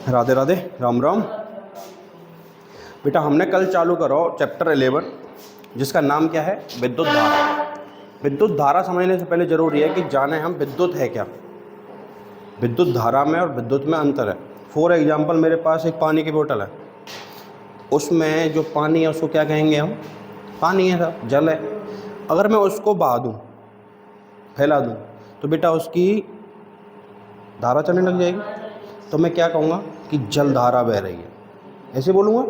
राधे राधे, राम राम। बेटा हमने कल चालू करो चैप्टर 11 जिसका नाम क्या है, विद्युत धारा। विद्युत धारा समझने से पहले ज़रूरी है कि जाने हम विद्युत है क्या। विद्युत धारा में और विद्युत में अंतर है। फॉर एग्जांपल मेरे पास एक पानी की बोतल है, उसमें जो पानी है उसको क्या कहेंगे हम, पानी है सर, जल है। अगर मैं उसको बहा दूँ, फैला दूँ, तो बेटा उसकी धारा चलने लग जाएगी। तो मैं क्या कहूँगा कि जल धारा बह रही है, ऐसे बोलूँगा।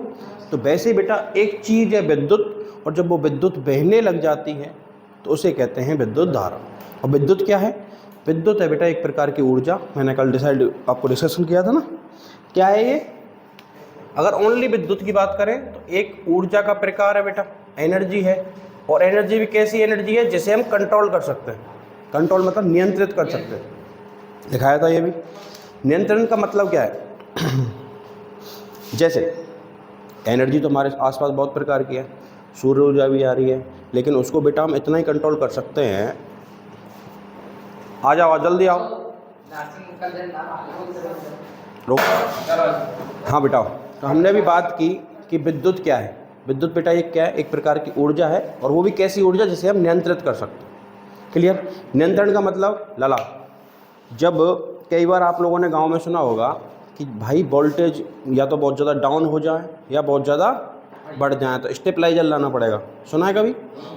तो वैसे ही बेटा एक चीज़ है विद्युत, और जब वो विद्युत बहने लग जाती है तो उसे कहते हैं विद्युत धारा। और विद्युत क्या है, विद्युत है बेटा एक प्रकार की ऊर्जा। मैंने कल आपको डिस्कशन किया था ना, क्या है ये। अगर ओनली विद्युत की बात करें तो एक ऊर्जा का प्रकार है बेटा, एनर्जी है। और एनर्जी भी कैसी एनर्जी है, जिसे हम कंट्रोल कर सकते हैं। कंट्रोल मतलब नियंत्रित कर सकते हैं, दिखाया था ये भी। नियंत्रण का मतलब क्या है जैसे एनर्जी तो हमारे आसपास बहुत प्रकार की है, सूर्य ऊर्जा भी आ रही है, लेकिन उसको बेटा हम इतना ही कंट्रोल कर सकते हैं। आ जाओ जल्दी आओ, रुको। हाँ बेटा, तो हमने भी बात की कि विद्युत क्या है। विद्युत बेटा एक क्या है, एक प्रकार की ऊर्जा है, और वो भी कैसी ऊर्जा, जिसे हम नियंत्रित कर सकते हैं। क्लियर। नियंत्रण का मतलब लाला, जब कई बार आप लोगों ने गांव में सुना होगा कि भाई वोल्टेज या तो बहुत ज़्यादा डाउन हो जाए या बहुत ज़्यादा बढ़ जाए तो स्टेबलाइजर लाना पड़ेगा, सुना है कभी।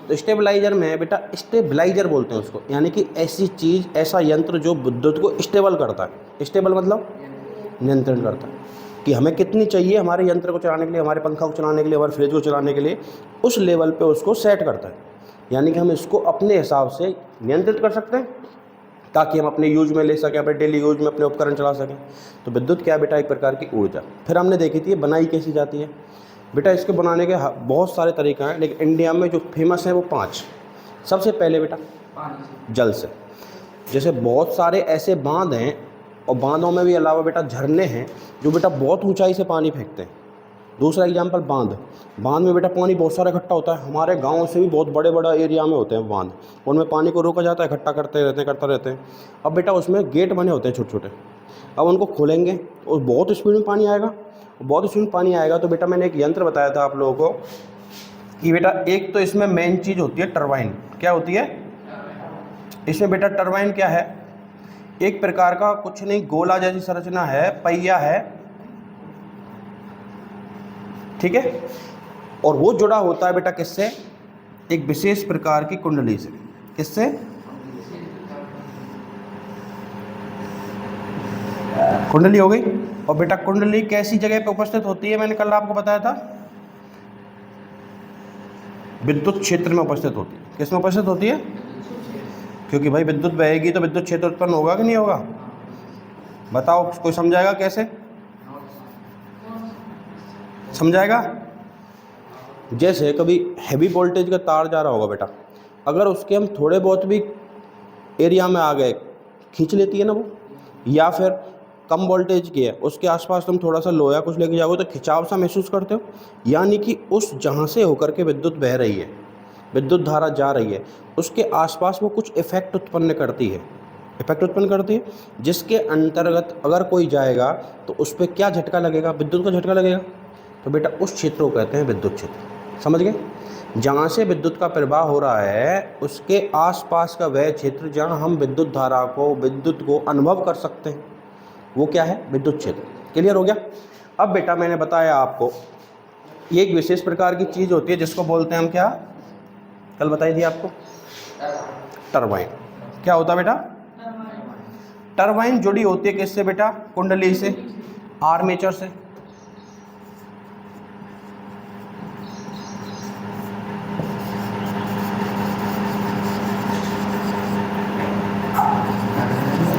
तो स्टेबलाइजर में बेटा, स्टेबलाइजर बोलते हैं उसको, यानी कि ऐसी चीज़, ऐसा यंत्र जो विद्युत को स्टेबल करता है। स्टेबल मतलब नियंत्रण करता है कि हमें कितनी चाहिए हमारे यंत्र को चलाने के लिए, हमारे पंखा को चलाने के लिए, हमारे फ्रिज को चलाने के लिए, उस लेवल पे उसको सेट करता है। यानी कि हम इसको अपने हिसाब से नियंत्रित कर सकते हैं ताकि हम अपने यूज में ले सकें, अपने डेली यूज में अपने उपकरण चला सकें। तो विद्युत क्या है बेटा, एक प्रकार की ऊर्जा। फिर हमने देखी थी बनाई कैसी जाती है बेटा। इसके बनाने के बहुत सारे तरीके हैं, लेकिन इंडिया में जो फेमस हैं वो 5। सबसे पहले बेटा जल से। जैसे बहुत सारे ऐसे बांध हैं, और बांधों में भी अलावा बेटा झरने हैं जो बेटा बहुत ऊंचाई से पानी फेंकते हैं। दूसरा एग्जाम्पल बांध। बांध में बेटा पानी बहुत सारा इकट्ठा होता है, हमारे गांव से भी बहुत बड़े बड़े एरिया में होते हैं बांध। उनमें पानी को रोका जाता है, इकट्ठा करते रहते हैं। अब बेटा उसमें गेट बने होते हैं छोटे छोटे। अब उनको खोलेंगे और बहुत स्पीड में पानी आएगा। बहुत स्पीड में पानी आएगा तो बेटा मैंने एक यंत्र बताया था आप लोगों को कि बेटा एक तो इसमें मेन चीज़ होती है टरबाइन। क्या होती है इसमें बेटा, टरबाइन क्या है, एक प्रकार का कुछ नहीं, गोला जैसी संरचना है, पहिया है, ठीक है। और वो जुड़ा होता है बेटा किससे, एक विशेष प्रकार की कुंडली से। किससे, कुंडली हो गई। और बेटा कुंडली कैसी जगह पे उपस्थित होती है, मैंने कल आपको बताया था, विद्युत क्षेत्र में उपस्थित होती है। किस में उपस्थित होती है, क्योंकि भाई विद्युत बहेगी तो विद्युत क्षेत्र उत्पन्न होगा कि नहीं होगा। बताओ कोई समझाएगा कैसे समझाएगा। जैसे कभी हैवी वोल्टेज का तार जा रहा होगा बेटा, अगर उसके हम थोड़े बहुत भी एरिया में आ गए, खींच लेती है ना वो। या फिर कम वोल्टेज की है, उसके आसपास तुम थोड़ा सा लोया कुछ लेके जाओगे तो खिंचाव सा महसूस करते हो। यानी कि उस जहाँ से होकर के विद्युत बह रही है, विद्युत धारा जा रही है, उसके आसपास वो कुछ इफेक्ट उत्पन्न करती है। इफेक्ट उत्पन्न करती है जिसके अंतर्गत अगर कोई जाएगा तो उस पर क्या झटका लगेगा, विद्युत का झटका लगेगा। तो बेटा उस क्षेत्र को कहते हैं विद्युत क्षेत्र। समझ गए। जहाँ से विद्युत का प्रवाह हो रहा है उसके आसपास का वह क्षेत्र जहाँ हम विद्युत धारा को, विद्युत को अनुभव कर सकते हैं, वो क्या है, विद्युत क्षेत्र। क्लियर हो गया। अब बेटा मैंने बताया आपको ये एक विशेष प्रकार की चीज़ होती है जिसको बोलते हैं हम क्या, कल बताई थी आपको, टरबाइन। क्या होता है बेटा, टरबाइन जुड़ी होती है किससे बेटा, कुंडली से, आर्मेचर से।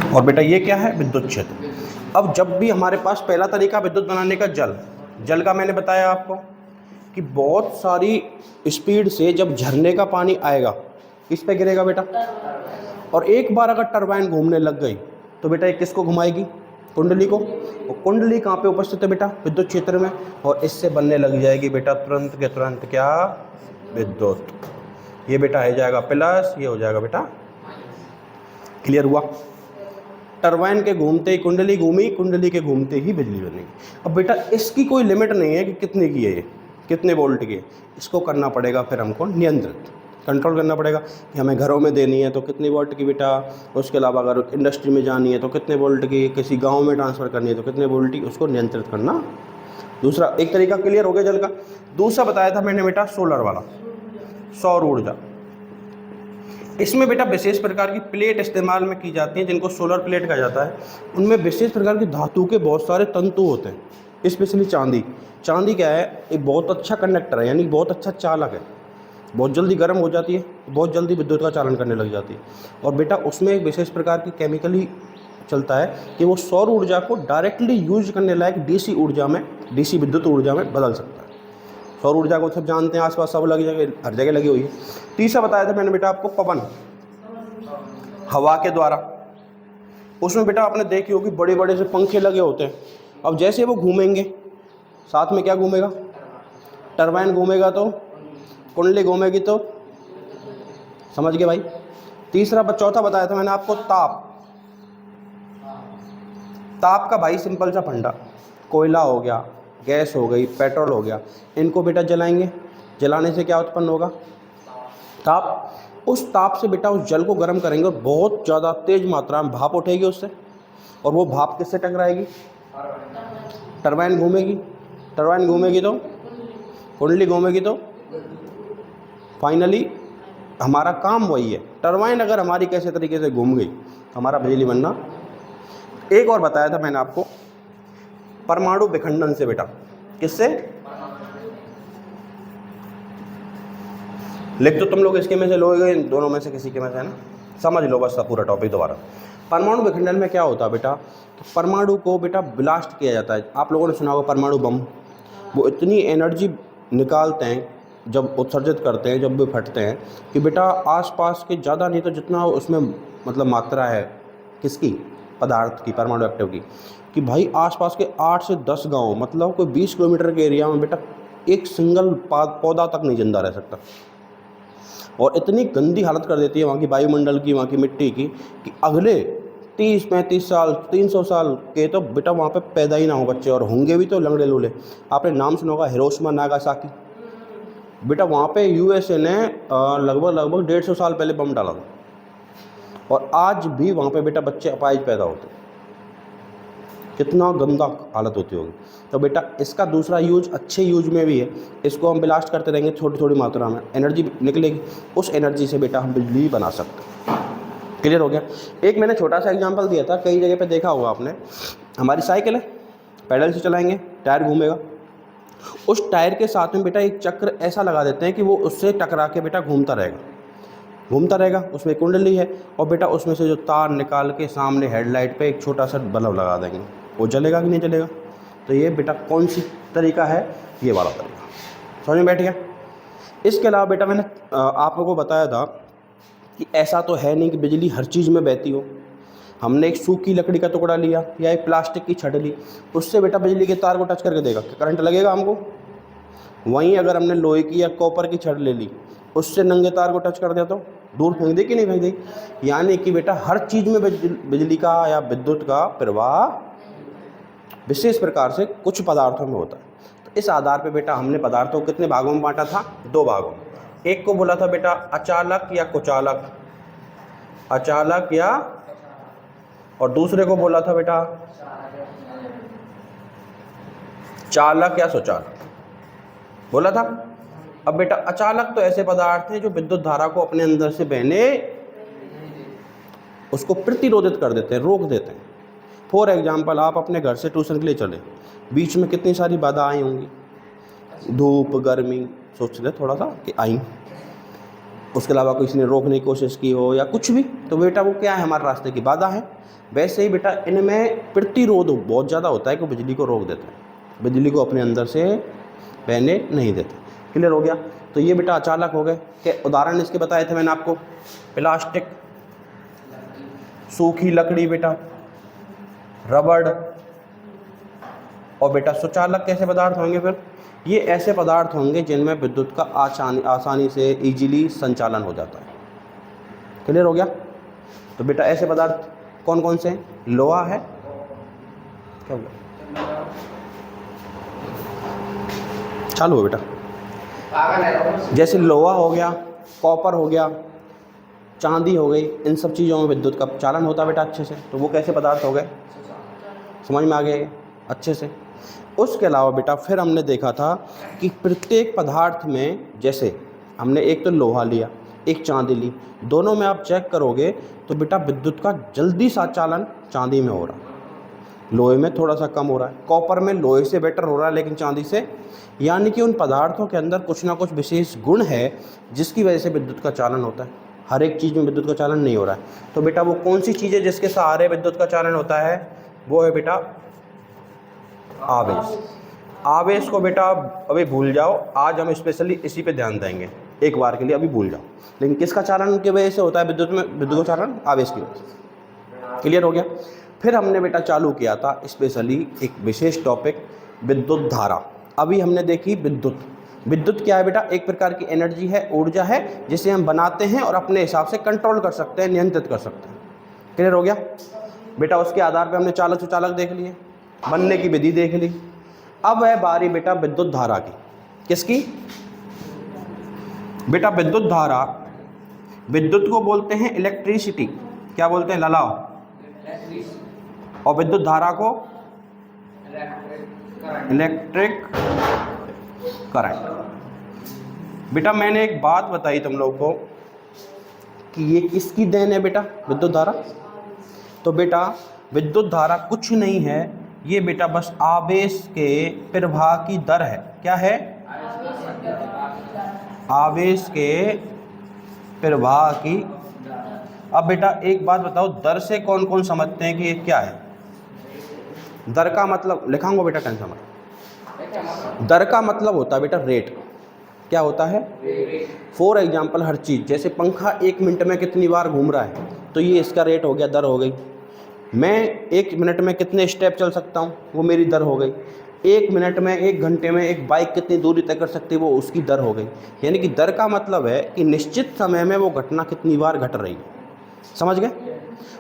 और बेटा ये क्या है, विद्युत क्षेत्र। अब जब भी हमारे पास पहला तरीका विद्युत बनाने का जल का मैंने बताया आपको कि बहुत सारी स्पीड से जब झरने का पानी आएगा किस पे गिरेगा बेटा, और एक बार अगर टरबाइन घूमने लग गई तो बेटा ये किसको घुमाएगी, कुंडली को। और कुंडली कहाँ पे उपस्थित है बेटा, विद्युत क्षेत्र में, और इससे बनने लग जाएगी बेटा तुरंत के तुरंत क्या, विद्युत। ये बेटा हो जाएगा प्लस, ये हो जाएगा बेटा। क्लियर हुआ। टरबाइन के घूमते ही कुंडली घूमी, कुंडली के घूमते ही बिजली बनेगी। अब बेटा इसकी कोई लिमिट नहीं है कि कितने की है ये, कितने वोल्ट की है। इसको करना पड़ेगा फिर हमको नियंत्रित, कंट्रोल करना पड़ेगा कि हमें घरों में देनी है तो कितने वोल्ट की बेटा, उसके अलावा अगर इंडस्ट्री में जानी है तो कितने वोल्ट की, किसी गांव में ट्रांसफ़र करनी है तो कितने वोल्ट की, उसको नियंत्रित करना। दूसरा एक तरीका क्लियर हो गया जल का। दूसरा बताया था मैंने बेटा सोलर वाला, सौर ऊर्जा। इसमें बेटा विशेष प्रकार की प्लेट इस्तेमाल में की जाती हैं जिनको सोलर प्लेट कहा जाता है। उनमें विशेष प्रकार की धातु के बहुत सारे तंतु होते हैं, स्पेशली चांदी। चांदी क्या है, एक बहुत अच्छा कंडक्टर है, यानी बहुत अच्छा चालक है, बहुत जल्दी गर्म हो जाती है, बहुत जल्दी विद्युत का चालन करने लग जाती है। और बेटा उसमें एक विशेष प्रकार की केमिकली चलता है कि वो सौर ऊर्जा को डायरेक्टली यूज करने लायक डीसी ऊर्जा में, डीसी विद्युत ऊर्जा में बदल सकता है। सौर ऊर्जा को सब जानते हैं, आसपास सब लगी जगह, हर जगह लगी हुई है। तीसरा बताया था मैंने बेटा आपको पवन, हवा के द्वारा। उसमें बेटा आपने देखी होगी बड़े बड़े से पंखे लगे होते हैं। अब जैसे वो घूमेंगे, साथ में क्या घूमेगा, टरबाइन घूमेगा तो कुंडली घूमेगी, तो समझ गए भाई। चौथा बताया था मैंने आपको ताप। ताप का भाई सिंपल सा फंडा, कोयला हो गया, गैस हो गई, पेट्रोल हो गया, इनको बेटा जलाएंगे, जलाने से क्या उत्पन्न होगा, ताप। उस ताप से बेटा उस जल को गर्म करेंगे और बहुत ज़्यादा तेज मात्रा में भाप उठेगी उससे, और वो भाप किससे टकराएगी, टरबाइन घूमेगी, टरबाइन घूमेगी तो कुंडली घूमेगी, तो फाइनली हमारा काम वही है। टरबाइन अगर हमारी कैसे तरीके से घूम गई तो हमारा बिजली बनना। एक और बताया था मैंने आपको परमाणु विखंडन से बेटा, किससे, लिख तो तुम लोग इसके में से लोगे, इन दोनों में से किसी के में से है ना, समझ लो बस पूरा टॉपिक दोबारा। परमाणु विखंडन में क्या होता है बेटा, परमाणु को बेटा ब्लास्ट किया जाता है। आप लोगों ने सुना होगा परमाणु बम, वो इतनी एनर्जी निकालते हैं जब उत्सर्जित करते हैं, जब भी फटते हैं, कि बेटा आसपास के ज़्यादा नहीं तो जितना उसमें मतलब मात्रा है किसकी, पदार्थ की, परमाणु एक्टिव की, कि भाई आसपास के 8 से 10 गांव, मतलब कोई 20 किलोमीटर के एरिया में बेटा एक सिंगल पौधा तक नहीं जिंदा रह सकता। और इतनी गंदी हालत कर देती है वहाँ की वायुमंडल की, वहाँ की मिट्टी की, कि अगले 30-35 साल, 300 साल के तो बेटा वहाँ पे पैदा ही ना हो बच्चे, और होंगे भी तो लंगड़े लूले। आपने नाम सुना होगा हिरोशिमा नागासाकी, बेटा वहाँ पे यूएसए ने लगभग 150 साल पहले बम डाला था, और आज भी वहाँ पे बेटा बच्चे अपाहिज पैदा होते। कितना गंदा हालत होती होगी। तो बेटा इसका दूसरा यूज अच्छे यूज में भी है, इसको हम ब्लास्ट करते रहेंगे थोड़ी थोड़ी मात्रा में, एनर्जी निकलेगी, उस एनर्जी से बेटा हम बिजली बना सकते हैं। क्लियर हो गया। एक मैंने छोटा सा एग्जांपल दिया था, कई जगह पे देखा होगा आपने, हमारी साइकिल है, पैडल से चलाएंगे, टायर घूमेगा, उस टायर के साथ में बेटा एक चक्र ऐसा लगा देते हैं कि वो उससे टकरा के बेटा घूमता रहेगा, उसमें कुंडली है, और बेटा उसमें से जो तार निकाल के सामने हेडलाइट पे एक छोटा सा बल्ब लगा देंगे, वो जलेगा कि नहीं जलेगा। तो ये बेटा कौन सी तरीका है, ये वाला तरीका, समझ में बैठ गया। इसके अलावा बेटा मैंने आप लोगों को बताया था कि ऐसा तो है नहीं कि बिजली हर चीज़ में बहती हो। हमने एक सूखी लकड़ी का टुकड़ा लिया या एक प्लास्टिक की छड़ ली, उससे बेटा बिजली के तार को टच करके देगा, करंट लगेगा हमको। वहीं अगर हमने लोहे की या कॉपर की छड़ ले ली, उससे नंगे तार को टच कर दिया तो दूर फेंक दे कि नहीं फेंक दे। यानी कि बेटा हर चीज़ में बिजली का या विद्युत का प्रवाह विशेष प्रकार से कुछ पदार्थों में होता है। तो इस आधार पे बेटा हमने पदार्थों को कितने भागों में बांटा था, 2 भागों में। एक को बोला था बेटा अचालक या कुचालक, अचालक या, और दूसरे को बोला था बेटा चालक या सुचालक बोला था। अब बेटा अचालक तो ऐसे पदार्थ हैं जो विद्युत धारा को अपने अंदर से बहने उसको प्रतिरोधित कर देते हैं, रोक देते हैं। फॉर एग्जाम्पल आप अपने घर से ट्यूशन के लिए चले, बीच में कितनी सारी बाधा आई होंगी, धूप गर्मी सोच रहे थोड़ा सा कि आई, उसके अलावा किसी ने रोकने की कोशिश की हो या कुछ भी, तो बेटा वो क्या है, हमारे रास्ते की बाधा है। वैसे ही बेटा इनमें प्रतिरोध बहुत ज़्यादा होता है कि बिजली को रोक देते हैं, बिजली को अपने अंदर से बहने नहीं देते। क्लियर हो गया। तो ये बेटा अचालक हो गए। क्या उदाहरण इसके बताए थे मैंने आपको, प्लास्टिक, सूखी लकड़ी बेटा, रबड़, और बेटा सुचालक कैसे पदार्थ होंगे, फिर ये ऐसे पदार्थ होंगे जिनमें विद्युत का आसानी से इजीली संचालन हो जाता है। क्लियर हो गया। तो बेटा ऐसे पदार्थ कौन कौन से हैं? लोहा है, क्या बोला, चालू हो बेटा, जैसे लोहा हो गया, कॉपर हो गया, चांदी हो गई, इन सब चीज़ों में विद्युत का चालन होता है बेटा अच्छे से। तो वो कैसे पदार्थ हो गए, समझ में आ गए अच्छे से। उसके अलावा बेटा फिर हमने देखा था कि प्रत्येक पदार्थ में, जैसे हमने एक तो लोहा लिया, एक चांदी ली, दोनों में आप चेक करोगे तो बेटा विद्युत का जल्दी सा चालन चांदी में हो रहा है, लोहे में थोड़ा सा कम हो रहा है, कॉपर में लोहे से बेटर हो रहा है लेकिन चांदी से। यानी कि उन पदार्थों के अंदर कुछ ना कुछ विशेष गुण है जिसकी वजह से विद्युत का चालन होता है। हर एक चीज़ में विद्युत का चालन नहीं हो रहा है। तो बेटा वो कौन सी चीज़ है जिसके सहारे विद्युत का चालन होता है? वो है बेटा आवेश। आवेश को बेटा अभी भूल जाओ, आज हम स्पेशली इसी पे ध्यान देंगे एक बार के लिए, अभी भूल जाओ। लेकिन किसका चालन की वजह से होता है विद्युत में, विद्युत का चालन आवेश की वजह से। क्लियर हो गया। फिर हमने बेटा चालू किया था स्पेशली एक विशेष टॉपिक, विद्युत धारा। अभी हमने देखी विद्युत। विद्युत क्या है बेटा? एक प्रकार की एनर्जी है, ऊर्जा है, जिसे हम बनाते हैं और अपने हिसाब से कंट्रोल कर सकते हैं, नियंत्रित कर सकते हैं। क्लियर हो गया बेटा। उसके आधार पर हमने चालक सुचालक देख लिए, बनने की विधि देख ली। अब है बारी बेटा विद्युत धारा की। किसकी बेटा? विद्युत धारा। विद्युत को बोलते हैं इलेक्ट्रिसिटी। क्या बोलते हैं लालाओ? और विद्युत धारा को इलेक्ट्रिक करंट। बेटा मैंने एक बात बताई तुम लोग को कि ये किसकी देन है बेटा, विद्युत धारा? तो बेटा विद्युत धारा कुछ नहीं है, ये बेटा बस आवेश के प्रवाह की दर है। क्या है? आवेश के प्रवाह की। अब बेटा एक बात बताओ, दर से कौन कौन समझते हैं कि ये क्या है? दर का मतलब लिखाऊंगा बेटा, टेंशन मत। दर का मतलब होता है बेटा रेट। क्या होता है? फॉर एग्जाम्पल हर चीज़, जैसे पंखा 1 मिनट में कितनी बार घूम रहा है, तो ये इसका रेट हो गया, दर हो गई। मैं 1 मिनट में कितने स्टेप चल सकता हूँ, वो मेरी दर हो गई। 1 मिनट में, 1 घंटे में एक बाइक कितनी दूरी तय कर सकती है, वो उसकी दर हो गई। यानी कि दर का मतलब है कि निश्चित समय में वो घटना कितनी बार घट रही है। समझ गए?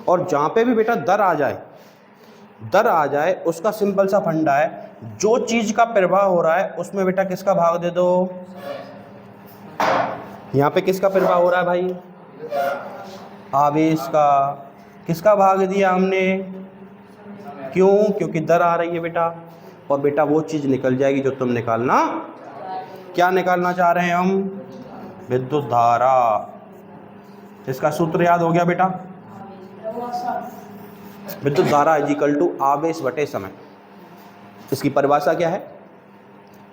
और जहाँ पे भी बेटा दर आ जाए उसका सिंपल सा फंडा है, जो चीज़ का प्रवाह हो रहा है उसमें बेटा किसका भाग दे दो। यहाँ पे किसका प्रवाह हो रहा है भाई? आवेश का। किसका भाग दिया हमने? क्यों? क्योंकि दर आ रही है बेटा। और बेटा वो चीज़ निकल जाएगी जो तुम निकालना, क्या निकालना चाह रहे हैं हम? विद्युत धारा। इसका सूत्र याद हो गया बेटा? विद्युत धारा इक्वल टू आवेश बटे समय। इसकी परिभाषा क्या है?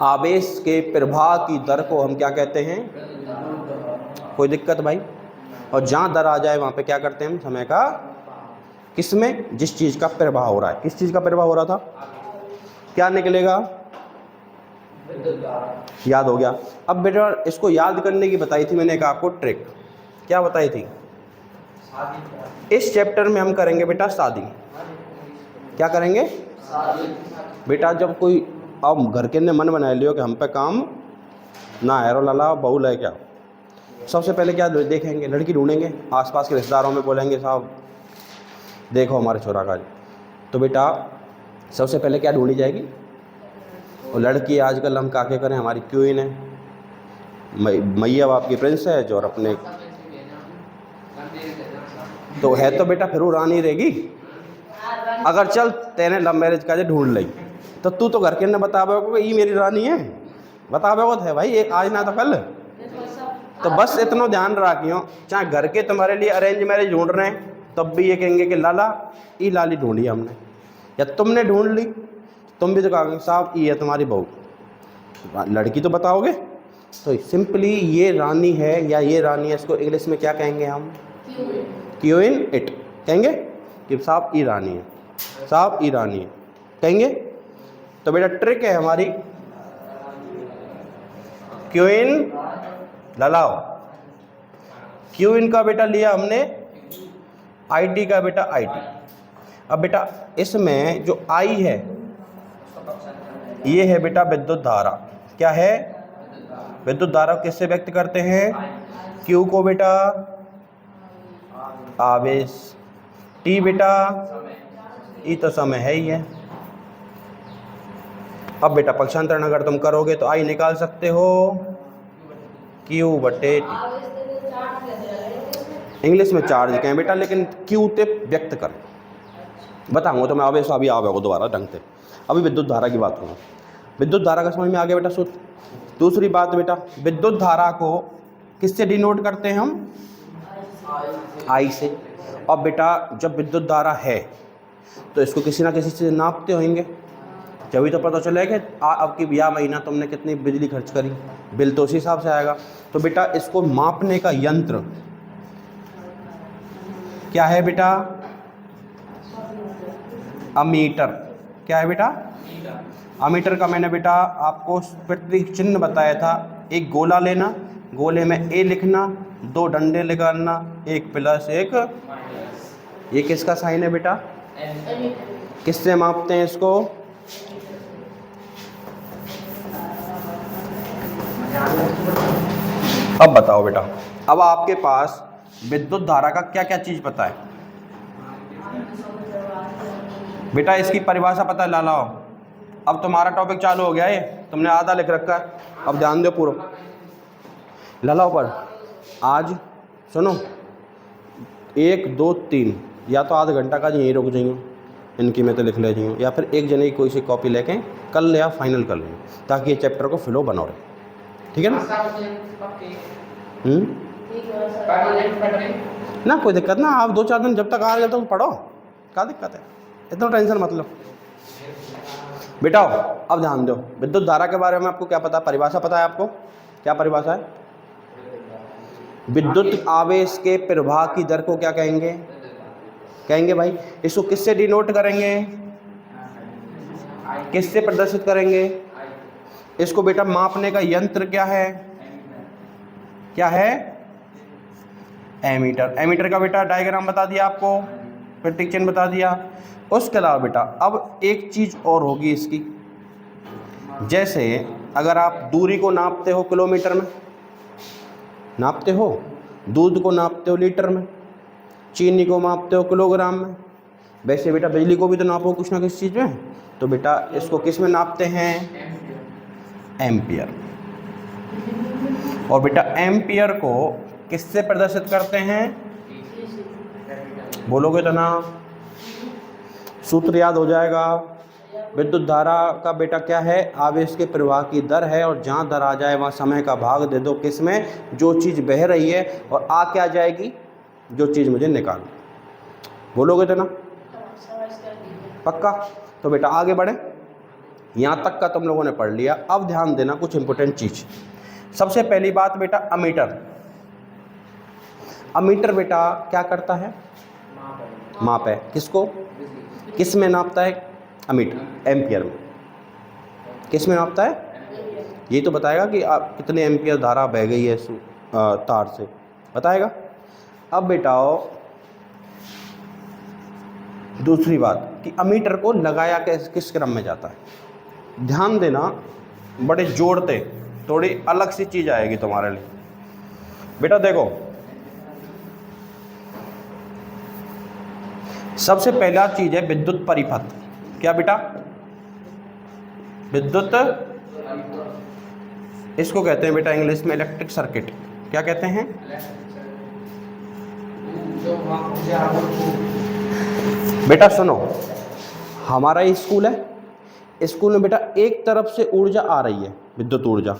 आवेश के प्रवाह की दर को हम क्या कहते हैं? कोई दिक्कत भाई? और जहाँ दर आ जाए वहाँ पे क्या करते हैं हम? समय का। किसमें? जिस चीज़ का प्रवाह हो रहा है। किस चीज़ का प्रवाह हो रहा था? क्या निकलेगा? याद हो गया। अब बेटा इसको याद करने की बताई थी मैंने एक आपको ट्रिक। क्या बताई थी? इस चैप्टर में हम करेंगे बेटा शादी। क्या करेंगे? बेटा जब कोई, अब घर के ने मन बना लियो कि हम पे काम ना है, रो लाला बहू ले क्या, सबसे पहले क्या देखेंगे? लड़की ढूंढेंगे, आसपास के रिश्तेदारों में बोलेंगे साहब देखो हमारे छोरा का। तो बेटा सबसे पहले क्या ढूंढी जाएगी? और लड़की आजकल हम काके करें, हमारी क्वीन है, मैया बाप की प्रिंसेस और अपने तो है, तो बेटा फिर वो रानी रहेगी। अगर चल तेने लव मैरिज का ढूंढ ली तो तू तो घर के ने बतावे को ये मेरी रानी है, बतावे को है भाई, एक आज ना तो कल। तो बस इतना ध्यान रखियो, चाहे घर के तुम्हारे लिए अरेंज मैरिज ढूंढ रहे हैं तब भी ये कहेंगे कि लाला ये लाली ढूंढी हमने, या तुमने ढूंढ ली तुम भी तो कहोगे साहब ये है तुम्हारी बहू। लड़की तो बताओगे। तो सिंपली ये रानी है या ये रानी है, इसको इंग्लिश में क्या कहेंगे हम? क्वीन इट कहेंगे कि साहब ई रानी है, साहब ई रानी है कहेंगे। तो बेटा ट्रिक है हमारी, क्वीन ललाओ। क्वीन का बेटा लिया हमने, आईटी का बेटा आईटी। अब बेटा इसमें जो आई है ये है बेटा विद्युत धारा। क्या है? विद्युत धारा किससे व्यक्त करते हैं? क्यू को बेटा आवेश, टी बेटा ई तो समय है ही है। अब बेटा पक्षांतरण अगर तुम करोगे तो आई निकाल सकते हो क्यू बटे टी। इंग्लिश में चार्ज कहें बेटा, लेकिन क्यू ते व्यक्त कर बताऊंगा तो मैं आवेश अभी आवेगा दोबारा ढंग से। अभी विद्युत धारा की बात करूँ। विद्युत धारा का समझ में आ गया बेटा सूत्र। दूसरी बात बेटा, विद्युत धारा को किससे डिनोट करते हैं हम? आई से। अब बेटा जब विद्युत धारा है तो इसको किसी ना किसी से नापते होंगे, तभी तो पता चलेगा कि अब की यह महीना तुमने कितनी बिजली खर्च करी, बिल तो उसी हिसाब से आएगा। तो बेटा इसको मापने का यंत्र क्या है बेटा? अमीटर। क्या है बेटा? अमीटर का मैंने बेटा आपको प्रतीक चिन्ह बताया था। एक गोला लेना, गोले में ए लिखना, दो डंडे लगाना, एक प्लस एक। ये किसका साइन है बेटा? किससे मापते हैं इसको? अब बताओ बेटा, अब आपके पास विद्युत धारा का क्या क्या चीज पता है बेटा? इसकी परिभाषा पता है? ला लाओ। अब तुम्हारा टॉपिक चालू हो गया है, तुमने आधा लिख रखा है, अब ध्यान दो पूरा। ला लाओ पर आज सुनो, 1 2 3 या तो आधा घंटा का यहीं रुक जाइए, इनकी में तो लिख ले जाइए, या फिर एक जने की कोई सी कॉपी लेके कल या फाइनल कर लें, ताकि ये चैप्टर को फ्लो बना रहे। ठीक है ना? ना कोई दिक्कत ना, आप 2-4 दिन जब तक आ रहे हो तो पढ़ो, क्या दिक्कत है, इतना टेंशन मत लो बेटा। अब ध्यान दो, विद्युत धारा के बारे में आपको क्या पता? परिभाषा पता है आपको? क्या परिभाषा है? विद्युत आवेश के प्रवाह की दर को क्या कहेंगे? कहेंगे भाई। इसको किससे डिनोट करेंगे? किससे प्रदर्शित करेंगे? इसको बेटा मापने का यंत्र क्या है? क्या है? एमीटर। एमीटर का बेटा डायग्राम बता दिया आपको, प्रतीक चिन्ह बता दिया। उसके अलावा बेटा अब एक चीज और होगी इसकी, जैसे अगर आप दूरी को नापते हो किलोमीटर में, नापते हो, दूध को नापते हो लीटर में, चीनी को मापते हो किलोग्राम में, वैसे बेटा बिजली को भी तो नापो कुछ ना किसी चीज़ में। तो बेटा इसको किस में नापते हैं? एम्पियर। और बेटा एम्पियर को किससे प्रदर्शित करते हैं? बोलोगे तो ना, सूत्र याद हो जाएगा। विद्युत धारा का बेटा क्या है? आवेश के प्रवाह की दर है, और जहाँ दर आ जाए वहाँ समय का भाग दे दो किस में? जो चीज़ बह रही है, और आ क्या जाएगी? जो चीज़ मुझे निकालनी। बोलोगे तो ना, पक्का? तो बेटा आगे बढ़े, यहाँ तक का तुम लोगों ने पढ़ लिया। अब ध्यान देना कुछ इंपॉर्टेंट चीज। सबसे पहली बात बेटा अमीटर। अमीटर बेटा क्या करता है? माप है। किसको? किस में नापता है? अमीटर एम्पियर में। किस में नापता है? ये तो बताएगा कि आप कितने एम्पियर धारा बह गई है तार से, बताएगा। अब बेटा दूसरी बात कि अमीटर को लगाया किस क्रम में जाता है? ध्यान देना, बड़े जोड़ते थोड़ी अलग सी चीज आएगी तुम्हारे लिए बेटा। देखो सबसे पहला चीज है विद्युत परिपथ। क्या बेटा? विद्युत, इसको कहते हैं बेटा इंग्लिश में इलेक्ट्रिक सर्किट। क्या कहते हैं? बेटा सुनो, हमारा स्कूल है, स्कूल में बेटा एक तरफ से ऊर्जा आ रही है, विद्युत ऊर्जा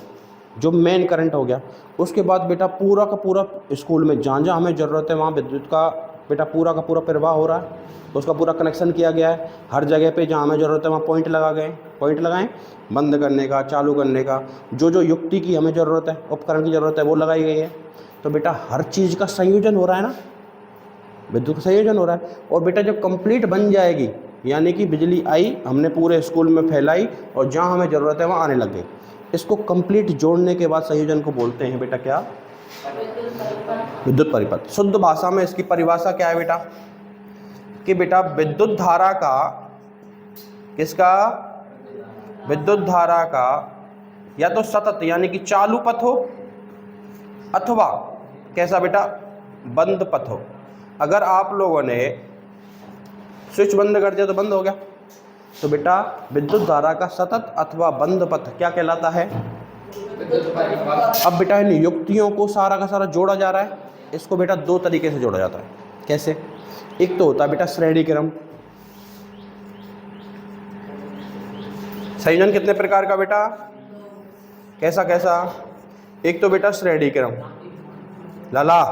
जो मेन करंट हो गया। उसके बाद बेटा पूरा का पूरा स्कूल में जहाँ जहाँ हमें ज़रूरत है वहाँ विद्युत का बेटा पूरा का पूरा प्रवाह हो रहा है, उसका पूरा कनेक्शन किया गया है। हर जगह पे जहाँ हमें ज़रूरत है वहाँ पॉइंट लगा गए, पॉइंट लगाएं, बंद करने का, चालू करने का, जो जो युक्ति की हमें ज़रूरत है, उपकरण की ज़रूरत है, वो लगाई गई है। तो बेटा हर चीज़ का संयोजन हो रहा है ना, विद्युत का संयोजन हो रहा है। और बेटा जब कंप्लीट बन जाएगी, यानी कि बिजली आई, हमने पूरे स्कूल में फैलाई और जहाँ हमें ज़रूरत है वहाँ आने लग गई, इसको कंप्लीट जोड़ने के बाद संयोजन को बोलते हैं बेटा क्या? विद्युत परिपथ। शुद्ध भाषा में इसकी परिभाषा क्या है बेटा? कि बेटा विद्युत धारा का, किसका? विद्युत धारा का या तो सतत यानी कि चालू पथ हो, अथवा कैसा बेटा? बंद पथ हो। अगर आप लोगों ने स्विच बंद कर दिया तो बंद हो गया। तो बेटा विद्युत धारा का सतत अथवा बंद पथ क्या कहलाता है? अब बेटा इन युक्तियों को सारा का सारा जोड़ा जा रहा है। इसको बेटा दो तरीके से जोड़ा जाता है। कैसे? एक तो होता है बेटा श्रेणी क्रम। संयोजन कितने प्रकार का बेटा? कैसा कैसा? एक तो बेटा श्रेणी क्रम, लाला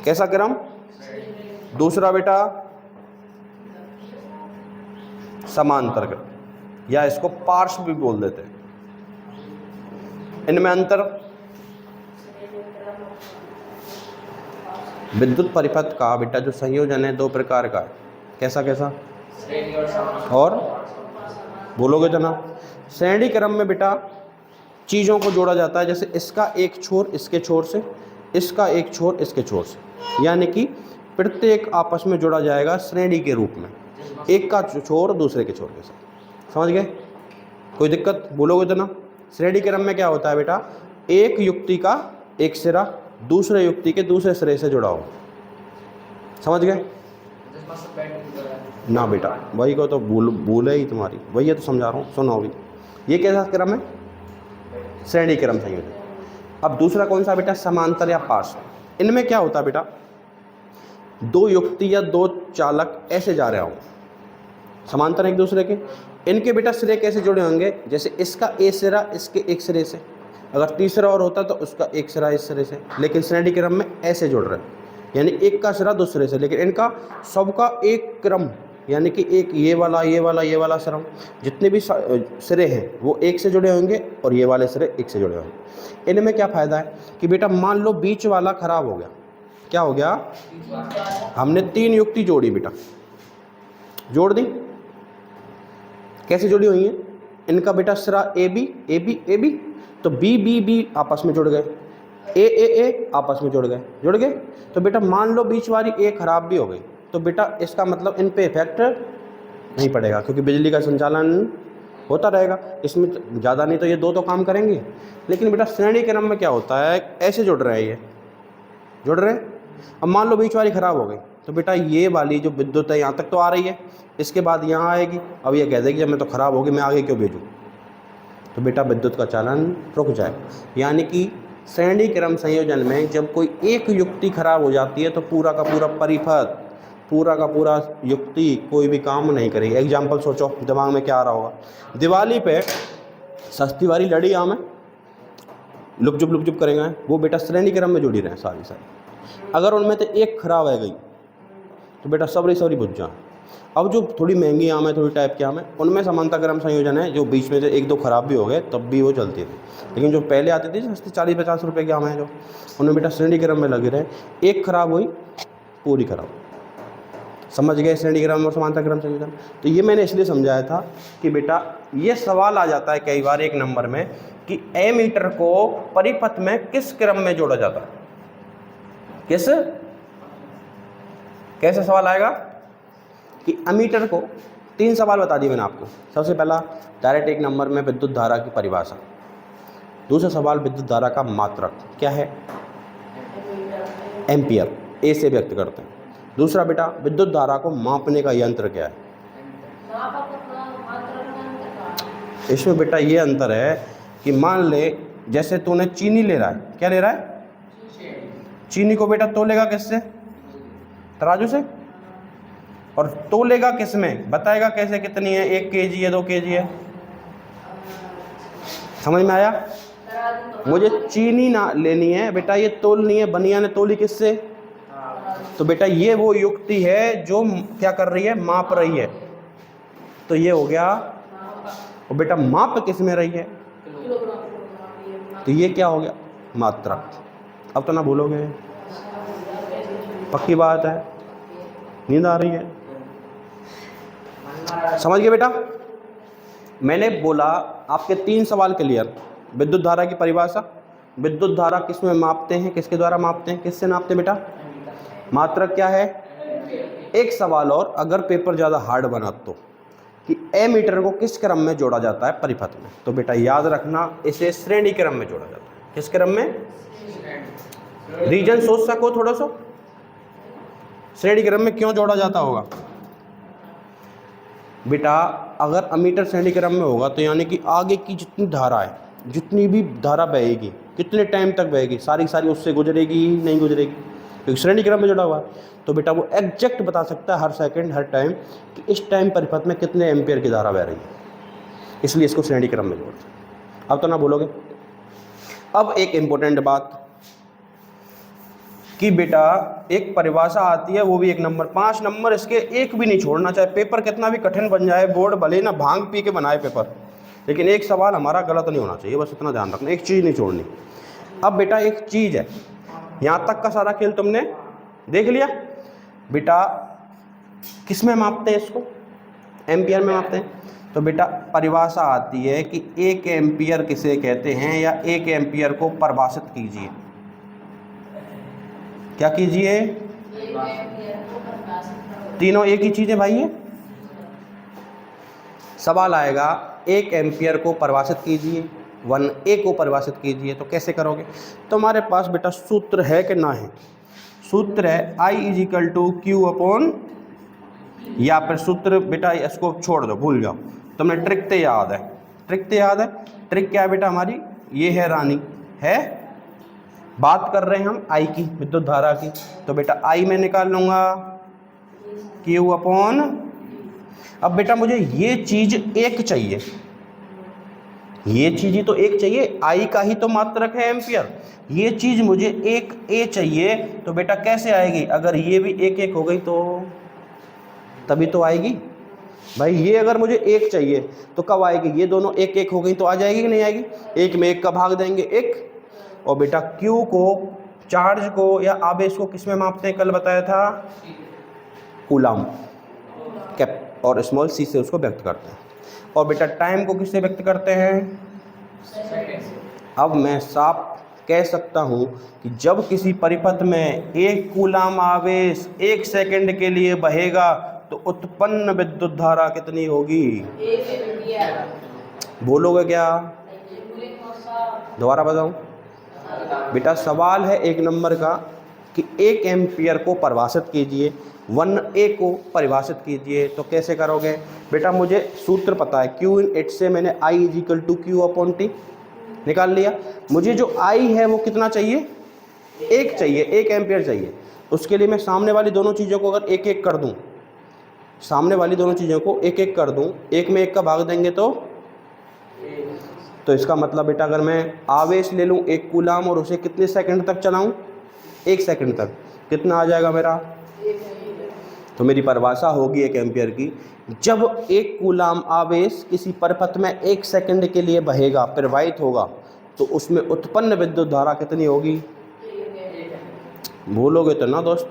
कैसा क्रम? दूसरा बेटा समांतर क्रम, या इसको पार्श्व भी बोल देते हैं। इनमें अंतर, विद्युत परिपथ का बेटा जो संयोजन है दो प्रकार का है। कैसा कैसा? और बोलोगे तो ना? श्रेणी क्रम में बेटा चीज़ों को जोड़ा जाता है, जैसे इसका एक छोर इसके छोर से, इसका एक छोर इसके छोर से, यानी कि प्रत्येक आपस में जोड़ा जाएगा श्रेणी के रूप में, एक का छोर दूसरे के छोर के साथ। समझ गए? कोई दिक्कत? बोलोगे तो ना? श्रेणी क्रम में क्या होता है बेटा? एक युक्ति का एक सिरा दूसरे युक्ति के दूसरे सिरे से जुड़ा हो। समझ गए? ना बेटा वही को तो भूल है ही तुम्हारी, वही है तो समझा रहा हूँ। सुनो अभी, ये कैसा क्रम है? श्रेणी क्रम संयोजन। अब दूसरा कौन सा बेटा? समांतर या पार्श्व। इनमें क्या होता है बेटा? दो युक्ति या दो चालक ऐसे जा रहे हों समांतर एक दूसरे के, इनके बेटा सिरे कैसे जुड़े होंगे? जैसे इसका एक सिरा इसके एक सिरे से, अगर तीसरा और होता तो उसका एक सिरा इस सिरे से, लेकिन श्रेणी क्रम में ऐसे जुड़ रहे हैं, यानी एक का सिरा दूसरे से, लेकिन इनका सबका एक क्रम, यानी कि एक ये वाला ये वाला ये वाला सिरा, जितने भी सिरे हैं वो एक से जुड़े होंगे और ये वाले सिरे एक से जुड़े होंगे। इनमें क्या फ़ायदा है कि बेटा मान लो बीच वाला खराब हो गया, क्या हो गया? हमने तीन युक्ति जोड़ी बेटा, जोड़ दी। कैसे जुड़ी हुई है? इनका बेटा सिरा ए बी तो बी आपस में जुड़ गए, ए आपस में जुड़ गए। तो बेटा मान लो बीच वाली ए खराब भी हो गई, तो बेटा इसका मतलब इन पे इफेक्ट नहीं पड़ेगा, क्योंकि बिजली का संचालन होता रहेगा। इसमें ज़्यादा नहीं तो ये दो तो काम करेंगे। लेकिन बेटा श्रेणी क्रम में क्या होता है? ऐसे जुड़ रहे हैं, ये जुड़ रहे हैं। अब मान लो बीच वाली खराब हो गई, तो बेटा ये वाली जो विद्युत है यहाँ तक तो आ रही है, इसके बाद यहाँ आएगी। अब ये कह देगी जब मैं तो खराब होगी मैं आगे क्यों भेजूँ? तो बेटा विद्युत का चालन रुक जाए। यानी कि श्रेणी क्रम संयोजन में जब कोई एक युक्ति खराब हो जाती है तो पूरा का पूरा परिपथ, पूरा का पूरा युक्ति कोई भी काम नहीं करेगी। एग्जाम्पल सोचो दिमाग में क्या आ रहा होगा? दिवाली पे सस्ती वाली लड़ी आम है, लुपजुप करेंगे, वो बेटा श्रेणी क्रम में जुड़ी रहे सारी। अगर उनमें से एक खराब है गई तो बेटा सबरी बुझ जाए। अब जो थोड़ी महंगी आम है, थोड़ी टाइप की आम है, उनमें समांतर क्रम संयोजन है, जो बीच में से एक दो खराब भी हो गए तब भी वो चलती थी। लेकिन जो पहले आती थी सस्ती 40-50 रुपये की आम है, जो उनमें बेटा श्रेणी क्रम में लगे रहे, एक खराब हुई पूरी खराब। समझ गए श्रेणी क्रम और समांतर क्रम संयोजन? तो ये मैंने इसलिए समझाया था कि बेटा ये सवाल आ जाता है कई बार एक नंबर में कि एमीटर को परिपथ में किस क्रम में जोड़ा जाता है? कैसे सवाल आएगा कि एमीटर को? तीन सवाल बता दिए मैंने आपको। सबसे पहला डायरेक्ट एक नंबर में विद्युत धारा की परिभाषा, दूसरा सवाल विद्युत धारा का मात्रक क्या है? एम्पियर, ए से व्यक्त करते हैं। दूसरा बेटा विद्युत धारा को मापने का यंत्र क्या है? इसमें बेटा ये अंतर है कि मान ले जैसे तूने चीनी ले रहा है, क्या ले रहा है? चीनी को बेटा तोलेगा किससे? तराजू से। और तोलेगा किस में? बताएगा कैसे कितनी है? 1 kg है, 2 kg है? समझ में आया? मुझे चीनी ना लेनी है बेटा, ये तोलनी है। बनिया ने तोली किससे? तो बेटा ये वो युक्ति है जो क्या कर रही है? माप रही है। तो ये हो गया। और बेटा माप किस में रही है? तो ये क्या हो गया? मात्रक। अब तो ना भूलोगे, पक्की बात है। नींद आ रही है? समझ गए बेटा? मैंने बोला आपके 3 सवाल क्लियर। विद्युत धारा की परिभाषा, विद्युत धारा किस में मापते हैं, किसके द्वारा मापते हैं, किससे नापते हैं बेटा? मात्रक क्या है? एक सवाल और, अगर पेपर ज़्यादा हार्ड बना तो, कि एमीटर को किस क्रम में जोड़ा जाता है परिपथ में? तो बेटा याद रखना इसे श्रेणी क्रम में जोड़ा जाता है। किस क्रम में? रीजन सोच सको थोड़ा सा। श्रेणी क्रम में क्यों जोड़ा जाता होगा बेटा? अगर अमीटर श्रेणी क्रम में होगा तो यानी कि आगे की जितनी धारा है, जितनी भी धारा बहेगी, कितने टाइम तक बहेगी, सारी सारी उससे गुजरेगी, नहीं गुजरेगी, क्योंकि श्रेणी क्रम में जुड़ा हुआ है। तो बेटा वो एग्जैक्ट बता सकता है हर सेकंड हर टाइम कि इस टाइम परिपथ में कितने एम्पियर की धारा बह रही है, इसलिए इसको श्रेणी क्रम में जोड़ते हैं। अब तो ना बोलोगे। अब एक इम्पोर्टेंट बात कि बेटा एक परिभाषा आती है, वो भी 1 नंबर, 5 नंबर, इसके एक भी नहीं छोड़ना, चाहे पेपर कितना भी कठिन बन जाए, बोर्ड भले ना भांग पी के बनाए पेपर, लेकिन एक सवाल हमारा गलत नहीं होना चाहिए, बस इतना ध्यान रखना, एक चीज़ नहीं छोड़नी। अब बेटा एक चीज़ है, यहाँ तक का सारा खेल तुमने देख लिया। बेटा किस में मापते हैं इसको? एम्पियर में मापते हैं। तो बेटा परिभाषा आती है कि 1 एम्पियर किसे कहते हैं, या 1 एम्पियर को परिभाषित कीजिए। क्या कीजिए? तीनों एक ही चीज़ है भाई। ये सवाल आएगा 1 एम्पियर को परिभाषित कीजिए, 1A को परिभाषित कीजिए, तो कैसे करोगे? तो हमारे पास बेटा सूत्र है कि ना है? सूत्र है I = Q/, या फिर सूत्र बेटा इसको छोड़ दो, भूल जाओ, तुमने ट्रिक तो याद है, ट्रिक तो याद है। ट्रिक क्या है बेटा हमारी? ये है रानी, है बात कर रहे हैं हम I की, विद्युत धारा की, तो बेटा I में निकाल लूँगा Q/। अब बेटा मुझे ये चीज़ एक चाहिए, ये चीज़ ही तो एक चाहिए, I का ही तो मात्रक है एम्पियर, ये चीज़ मुझे एक A चाहिए, तो बेटा कैसे आएगी? अगर ये भी 1 हो गई तो तभी तो आएगी भाई। ये अगर मुझे 1 चाहिए तो कब आएगी? ये दोनों 1 हो गई तो आ जाएगी कि नहीं आएगी? 1 में 1 का भाग देंगे 1। और बेटा Q को, चार्ज को या आवेश को किस में मापते हैं? कल बताया था कूलाम, कैप और स्मॉल c से उसको व्यक्त करते हैं। और बेटा टाइम को किससे व्यक्त करते हैं? अब मैं साफ कह सकता हूँ कि जब किसी परिपथ में 1 कूलाम आवेश 1 सेकंड के लिए बहेगा तो उत्पन्न विद्युत धारा कितनी होगी? बोलोगे क्या? दोबारा बताऊं बेटा? सवाल है 1 नंबर का कि 1 एम्पियर को परिभाषित कीजिए, 1A को परिभाषित कीजिए, तो कैसे करोगे? बेटा मुझे सूत्र पता है, Q/8 से मैंने I = Q/T निकाल लिया। मुझे जो I है वो कितना चाहिए? 1 चाहिए, 1 एम्पियर चाहिए। उसके लिए मैं सामने वाली दोनों चीज़ों को अगर 1 कर दूं, सामने वाली दोनों चीज़ों को 1 कर दूं, 1 में 1 का भाग देंगे तो इसका मतलब बेटा अगर मैं आवेश ले लूं 1 कूलाम और उसे कितने सेकंड तक चलाऊं? 1 सेकंड तक, कितना आ जाएगा मेरा? तो मेरी परिभाषा होगी 1 एम्पियर की, जब 1 कूलाम आवेश किसी परिपथ में 1 सेकंड के लिए बहेगा, प्रवाहित होगा, तो उसमें उत्पन्न विद्युत धारा कितनी होगी? भूलोगे तो ना दोस्त?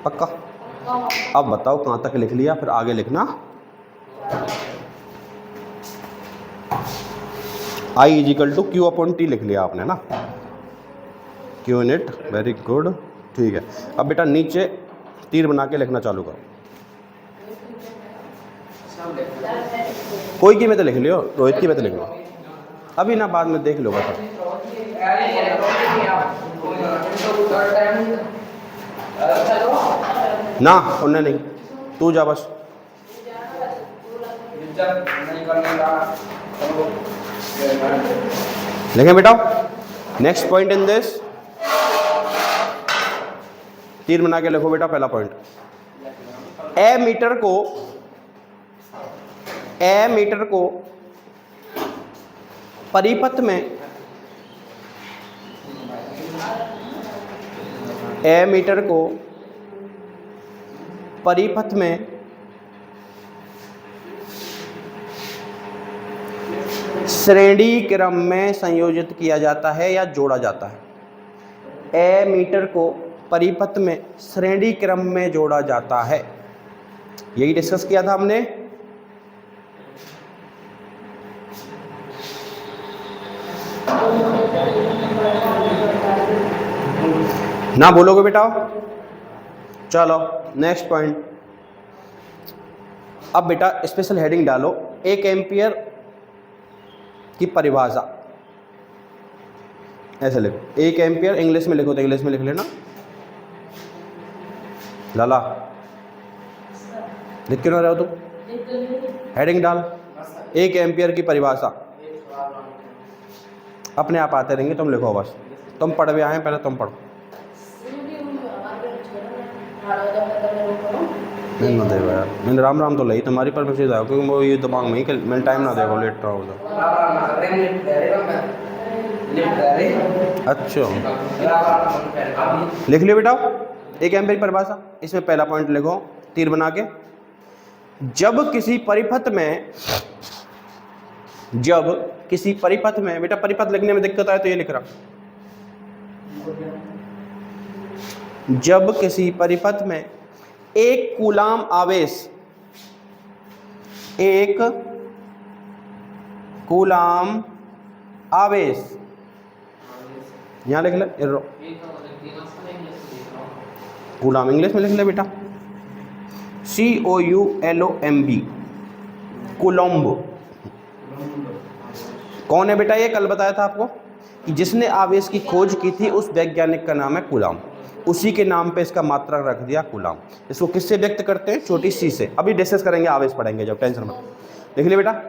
पक्का? अब बताओ कहाँ तक लिख लिया, फिर आगे लिखना। I = Q/T लिख लिया आपने ना, Q/8, वेरी गुड, ठीक है। अब बेटा नीचे तीर बना के लिखना चालू करो। कोई की में तो लिख लियो, रोहित की में तो लिख लो, अभी ना बाद में देख लो बता। ना उन्हें नहीं, तू जा बस। लिखें बेटा, नेक्स्ट पॉइंट इन दिस, तीर बना के लिखो बेटा। पहला पॉइंट, एमीटर को परिपथ में, एमीटर को परिपथ में श्रेणी क्रम में संयोजित किया जाता है या जोड़ा जाता है। एमीटर को परिपथ में श्रेणी क्रम में जोड़ा जाता है, यही डिस्कस किया था हमने। ना बोलोगे बेटा? चलो नेक्स्ट पॉइंट। अब बेटा स्पेशल हेडिंग डालो, 1 एम्पियर की परिभाषा, ऐसे लिखो। 1 एम्पियर इंग्लिश में लिखो तो इंग्लिश में लिख लेना, लाला लिख क्यों ना रहे हो तुम? हेडिंग डाल। 1 एम्पियर की परिभाषा अपने आप आते रहेंगे, तुम लिखो बस। तुम पढ़ भी आए, पहले तुम पढ़ो। नहीं देखो यार, मैंने राम राम तो ली तुम्हारी पर मैसेज आया, क्योंकि वो ये दिमाग में ही कि मैंने टाइम ना देखो, लेट रहा हो। अच्छा लिख लियो बेटा 1 एम्पियर की परिभाषा। इसमें पहला पॉइंट लिखो तीर बना के, जब किसी परिपथ में बेटा, परिपथ लिखने में दिक्कत आए तो ये लिख रहा, जब किसी परिपथ में 1 कूलाम आवेश, 1 कूलाम आवेश, यहां लिख ले, कूलाम इंग्लिश में लिख ले बेटा, COULOMB, कूलम्ब। कौन है बेटा ये? कल बताया था आपको कि जिसने आवेश की खोज की थी उस वैज्ञानिक का नाम है कूलाम, उसी के नाम पे इसका मात्रक रख दिया कूलाम। इसको किससे व्यक्त करते हैं? छोटी सी से। अभी डिस्कस करेंगे, आवेश पढ़ेंगे जब, टेंशन मत। देख लिया बेटा,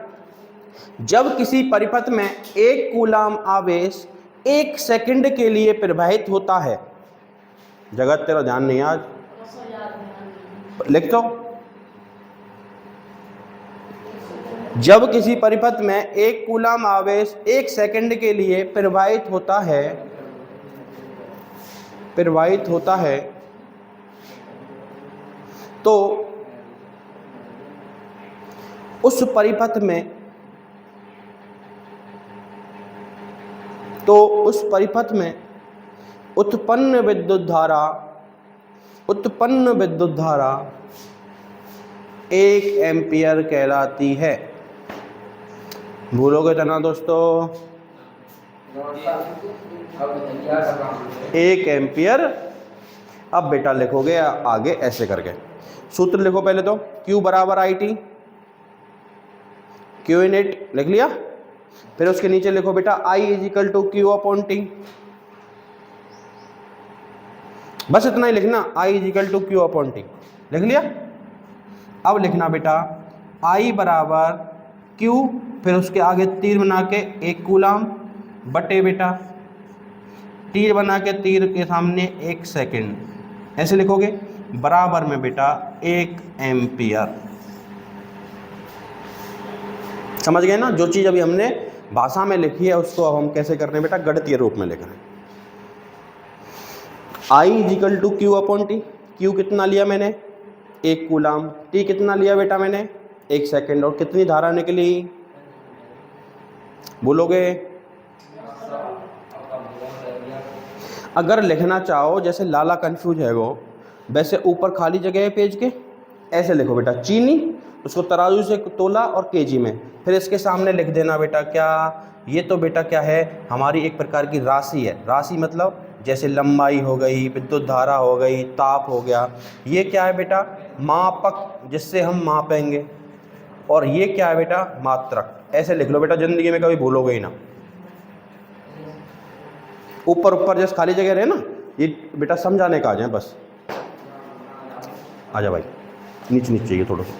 जब किसी परिपथ में 1 कूलाम आवेश 1 सेकंड के लिए प्रवाहित होता है, जगत तेरा ध्यान नहीं आज, लिख दो। जब किसी परिपथ में 1 कूलाम आवेश 1 सेकंड के लिए प्रवाहित होता है तो उस परिपथ में उत्पन्न विद्युत धारा 1 एम्पियर कहलाती है। भूलोगे तो ना दोस्तों, 1 एम्पियर। अब बेटा लिखोगे आगे ऐसे करके, सूत्र लिखो पहले तो, Q बराबर IT, Q इन इट लिख लिया। फिर उसके नीचे लिखो बेटा I इजिकल टू Q/T, बस इतना ही लिखना, I इजिकल टू Q/T लिख लिया। अब लिखना बेटा I बराबर Q, फिर उसके आगे तीर बना के 1 कूलाम बटे बेटा तीर बना के तीर के सामने 1 सेकंड, ऐसे लिखोगे, बराबर में बेटा 1 एम्पियर। समझ गए ना? जो चीज़ अभी हमने भाषा में लिखी है उसको अब हम कैसे कर रहे हैं बेटा? गणितीय रूप में लिख रहे हैं। I is equal to Q/T, Q कितना लिया मैंने? 1 कूलाम। T कितना लिया बेटा मैंने? 1 सेकंड। और कितनी धारा निकली बोलोगे? अगर लिखना चाहो, जैसे लाला कंफ्यूज है वो, वैसे ऊपर खाली जगह है पेज के, ऐसे लिखो बेटा चीनी, उसको तराजू से तोला और केजी में, फिर इसके सामने लिख देना बेटा क्या? ये तो बेटा क्या है? हमारी एक प्रकार की राशि है। राशि मतलब जैसे लंबाई हो गई, विद्युत धारा हो गई, ताप हो गया। ये क्या है बेटा? मापक, जिससे हम मापेंगे। और ये क्या है बेटा? मात्रक। ऐसे लिख लो बेटा, जिंदगी में कभी भूलोगे ही ना। ऊपर जैसे खाली जगह रहे ना, ये बेटा समझाने का आ जाए बस। आजा भाई, नीचे चाहिए थोड़ा सा।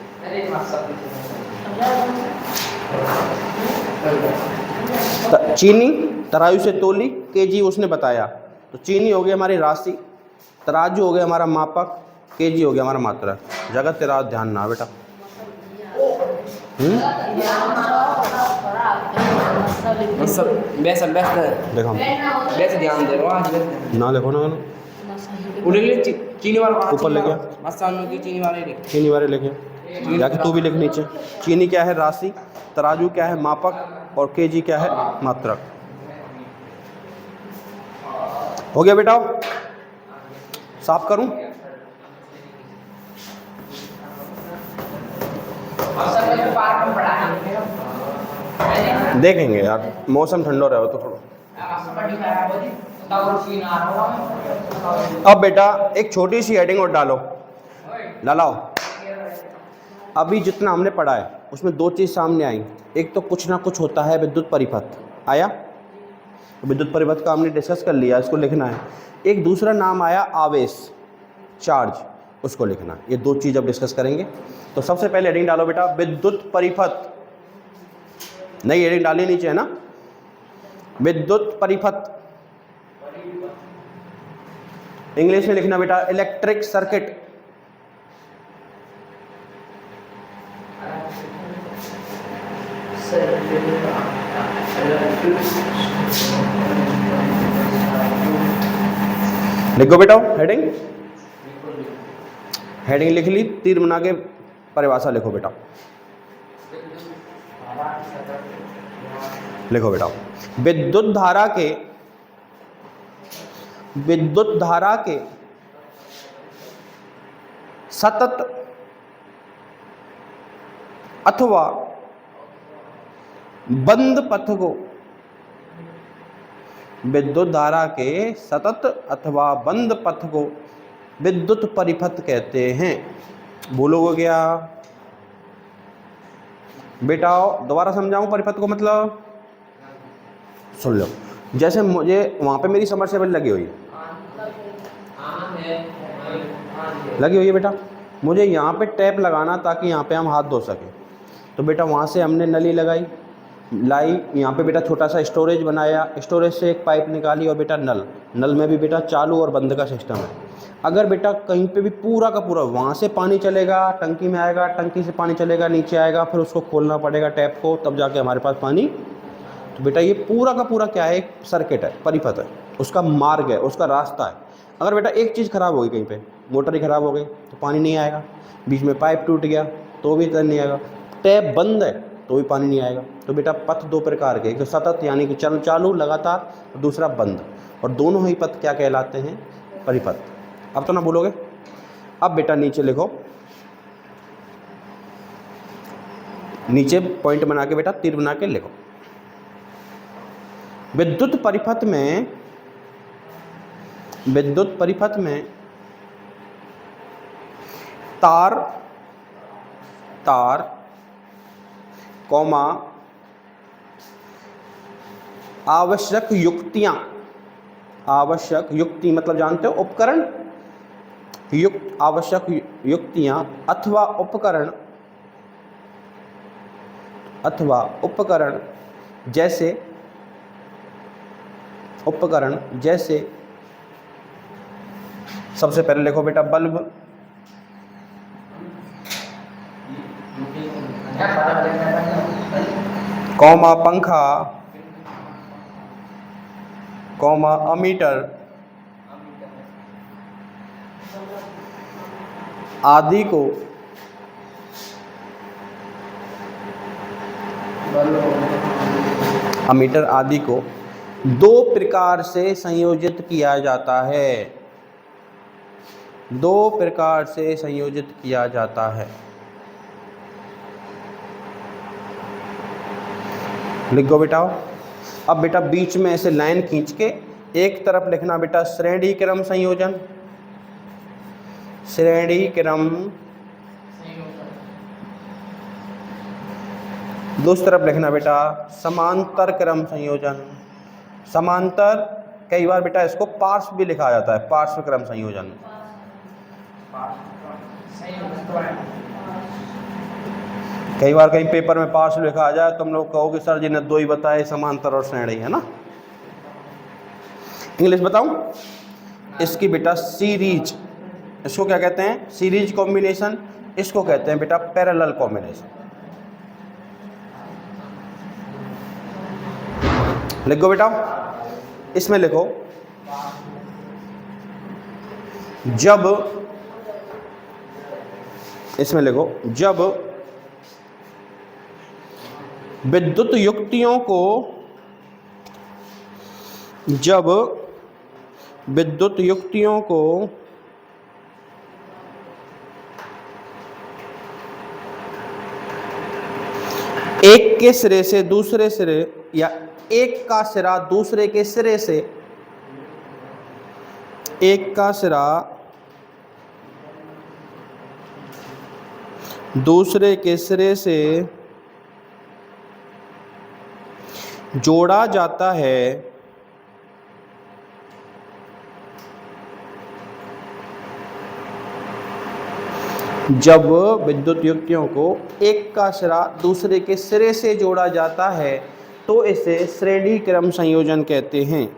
चीनी तराजू से तोली, केजी उसने बताया, तो चीनी हो गई हमारी राशि, तराजू हो गया हमारा मापक, केजी हो गया हमारा मात्रक। जगत तेरा ध्यान ना बेटा। देखो ना, देखो ना चीनी वाला ऊपर लेके, चीनी वाले लेके जाके तू भी लिख नीचे। चीनी क्या है? राशि। तराजू क्या है? मापक। और केजी क्या है? मात्रक। हो गया बेटा? साफ करूं? देखेंगे यार, मौसम ठंडा रहा हो तो थोड़ा। अब बेटा एक छोटी सी हेडिंग और डालो, लाओ। अभी जितना हमने पढ़ा है उसमें 2 चीज़ सामने आई। एक तो कुछ ना कुछ होता है विद्युत परिपथ, आया? विद्युत परिपथ का हमने डिस्कस कर लिया, इसको लिखना है। एक दूसरा नाम आया आवेश, चार्ज। उसको लिखना। ये दो चीज़ अब डिस्कस करेंगे। तो सबसे पहले हेडिंग डालो बेटा विद्युत परिपथ। नई हेडिंग डाली नीचे है ना, विद्युत परिपथ। इंग्लिश में लिखना बेटा इलेक्ट्रिक सर्किट। लिखो बेटा हेडिंग, हेडिंग लिख ली, तीर बना के परिभाषा लिखो बेटा। लिखो बेटा विद्युत धारा के सतत अथवा बंद पथ को, विद्युत धारा के सतत अथवा बंद पथ को विद्युत परिपथ कहते हैं। भूलोगे क्या बेटा? दोबारा समझाऊं परिपथ को मतलब? सुन लो, जैसे मुझे वहां पे मेरी समरसेबल लगी हुई है बेटा, मुझे यहाँ पे टैप लगाना ताकि यहाँ पे हम हाथ धो सकें। तो बेटा वहाँ से हमने नली लाई, यहाँ पे बेटा छोटा सा स्टोरेज बनाया, स्टोरेज से एक पाइप निकाली और बेटा नल में भी बेटा चालू और बंद का सिस्टम है। अगर बेटा कहीं पे भी पूरा का पूरा वहाँ से पानी चलेगा, टंकी में आएगा, टंकी से पानी चलेगा नीचे आएगा, फिर उसको खोलना पड़ेगा टैप को, तब जाके हमारे पास पानी। तो बेटा ये पूरा का पूरा क्या है? एक सर्किट है, परिपथ है, उसका मार्ग है, उसका रास्ता है। अगर बेटा एक चीज़ खराब होगी, कहीं पे मोटर ही खराब हो गई तो पानी नहीं आएगा, बीच में पाइप टूट गया तो भी नहीं आएगा, टैप बंद है तो भी पानी नहीं आएगा। तो बेटा पथ दो प्रकार के, एक सतत यानी कि चालू लगातार, और दूसरा बंद, और दोनों ही पथ क्या कहलाते हैं? परिपथ। अब तो ना बोलोगे। अब बेटा नीचे लिखो, नीचे पॉइंट बना के बेटा तीर बना के लिखो। विद्युत परिपथ में तार कौमा आवश्यक युक्ति मतलब जानते हो उपकरण, आवश्यक युक्तियां अथवा उपकरण जैसे सबसे पहले लिखो बेटा बल्ब, कौमा पंखा, कौमा अमीटर आदि को दो प्रकार से संयोजित किया जाता है। लिखो बेटा। अब बेटा बीच में ऐसे लाइन खींच के एक तरफ लिखना बेटा श्रेणी क्रम संयोजन, दूसरी तरफ लिखना बेटा समांतर क्रम संयोजन। समांतर कई बार बेटा इसको पार्श्व भी लिखा जाता है, पार्श्व क्रम संयोजन। कई बार कहीं पेपर में पार्श्व लिखा आ जाए, तुम लोग कहोगे सर जी ने दो ही बताए, समांतर और श्रेणी, है ना। इंग्लिश बताऊं इसकी बेटा सीरीज, इसको क्या कहते हैं? सीरीज कॉम्बिनेशन, इसको कहते हैं बेटा पैरेलल कॉम्बिनेशन। लिखो बेटा, इसमें लिखो जब विद्युत युक्तियों को एक के सिरे से दूसरे सिरे या एक का सिरा दूसरे के सिरे से, एक का सिरा दूसरे के सिरे से जोड़ा जाता है जब विद्युत युक्तियों को एक का सिरा दूसरे के सिरे से जोड़ा जाता है तो इसे श्रेणी क्रम संयोजन कहते हैं।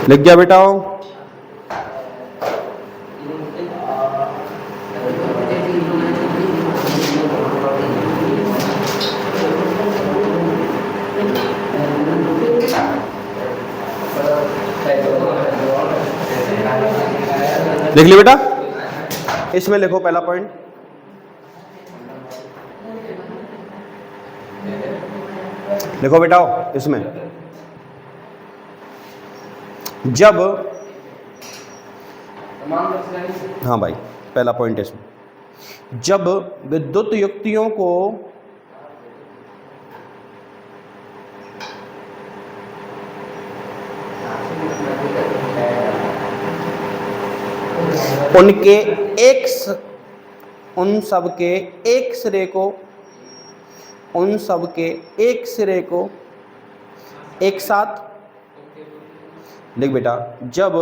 लिख गया बेटा? लिख ली बेटा? इसमें लिखो पहला पॉइंट। लिखो बेटा इसमें, जब, हाँ भाई पहला पॉइंट है इसमें, जब विद्युत युक्तियों को उनके उन सब के एक सिरे को एक साथ, लिख बेटा, जब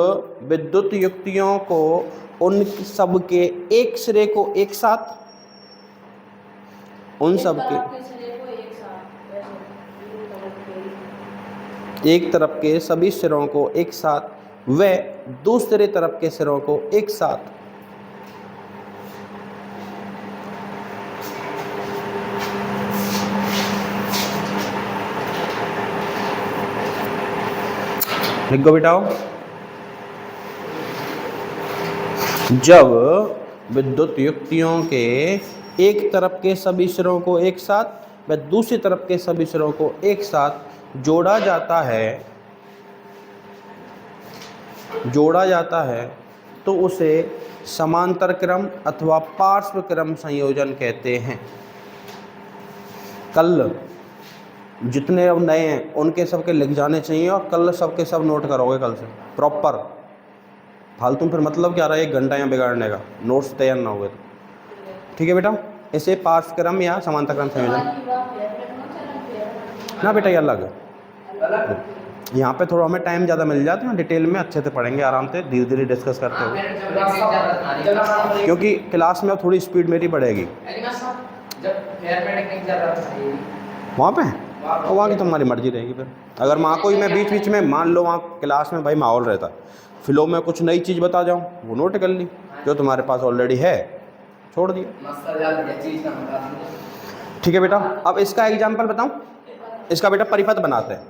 विद्युत युक्तियों को उन सब के एक सिरे को एक साथ, उन सब के एक तरफ के सभी सिरों को एक साथ व दूसरे तरफ के सिरों को एक साथ लिख गो बेटा। जब विद्युत युक्तियों के एक तरफ के सभी सिरों को एक साथ व दूसरी तरफ के सभी सिरों को एक साथ जोड़ा जाता है तो उसे समांतर क्रम अथवा पार्श्व क्रम संयोजन कहते हैं। कल जितने अब नए हैं उनके सबके लिख जाने चाहिए और कल सबके सब नोट करोगे कल से प्रॉपर। फालतू फिर मतलब क्या रहा है 1 घंटा यहाँ बिगाड़ने का, नोट्स तैयार ना हुए तो। ठीक है बेटा, इसे पार्श्व क्रम या समांतर क्रम संयोजन ना बेटा, ये अलग है। यहाँ पे थोड़ा हमें टाइम ज़्यादा मिल जाता है, डिटेल में अच्छे से पढ़ेंगे, आराम से धीरे धीरे डिस्कस करते हुए, क्योंकि क्लास में अब थोड़ी स्पीड मेरी बढ़ेगी। वहाँ पे तो वहाँ की तुम्हारी मर्जी रहेगी। फिर अगर वहाँ कोई मैं बीच में मान लो वहाँ क्लास में भाई माहौल रहता, फ्लो में कुछ नई चीज़ बता जाऊँ वो नोट कर ली, जो तुम्हारे पास ऑलरेडी है छोड़ दिया। ठीक है बेटा, अब इसका एग्जाम्पल बताऊँ। इसका बेटा परिपथ बनाते हैं।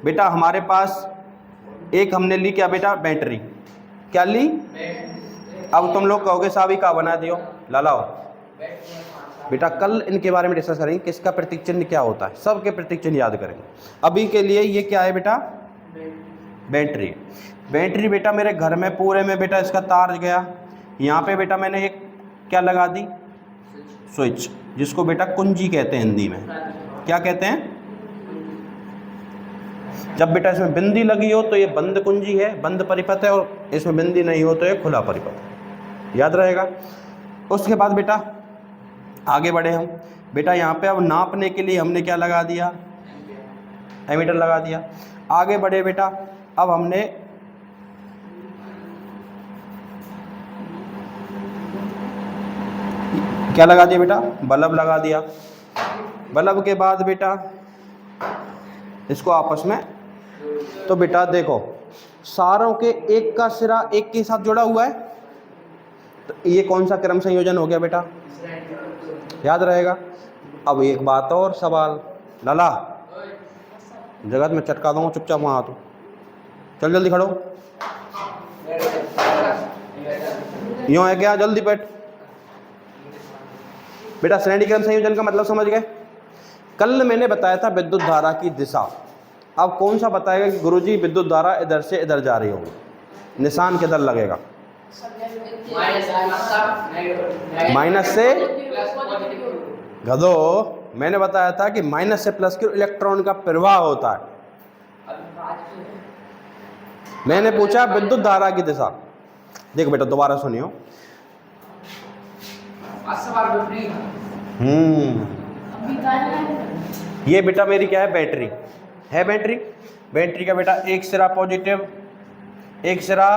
बेटा हमारे पास एक हमने ली क्या बेटा, बैटरी। क्या ली? अब तुम लोग कहोगे साहब का बना दियो, लाओ बेटा, कल इनके बारे में डिस्कस करेंगे किसका प्रतीक चिन्ह क्या होता है, सबके प्रतीक चिन्ह याद करेंगे। अभी के लिए ये क्या है बेटा, बैटरी। बैटरी बेटा मेरे घर में पूरे में बेटा इसका तार गया, यहाँ पे बेटा मैंने एक क्या लगा दी, स्विच, जिसको बेटा कुंजी कहते हैं हिंदी में। क्या कहते हैं? जब बेटा इसमें बिंदी लगी हो तो ये बंद कुंजी है, बंद परिपथ है, और इसमें बिंदी नहीं हो तो ये खुला परिपथ है, याद रहेगा। उसके बाद बेटा आगे बढ़े हम। बेटा यहाँ पे अब नापने के लिए हमने क्या लगा दिया, एमीटर लगा दिया। आगे बढ़े बेटा, अब हमने क्या लगा दिया बेटा, बल्ब लगा दिया। बल्ब के बाद बेटा इसको आपस में, तो बेटा देखो सारों के एक का सिरा एक के साथ जुड़ा हुआ है, तो ये कौन सा क्रम संयोजन हो गया बेटा, याद रहेगा। अब एक बात और सवाल, लाला जगत में चटका दूंगा, चुपचाप वहाँ आ तू, चल जल्दी खड़ो, यूँ है क्या, जल्दी बैठ बेटा। श्रेणी क्रम संयोजन का मतलब समझ गए। कल मैंने बताया था विद्युत धारा की दिशा। अब कौन सा बताएगा कि गुरुजी विद्युत धारा इधर से इधर जा रही होगी, निशान किधर लगेगा, माइनस से, गधो मैंने बताया था कि माइनस से प्लस की इलेक्ट्रॉन का प्रवाह होता है। मैंने पूछा विद्युत धारा की दिशा, देखो बेटा दोबारा सुनियो। ये बेटा मेरी क्या है, बैटरी है। बैटरी का बेटा एक सिरा पॉजिटिव, एक सिरा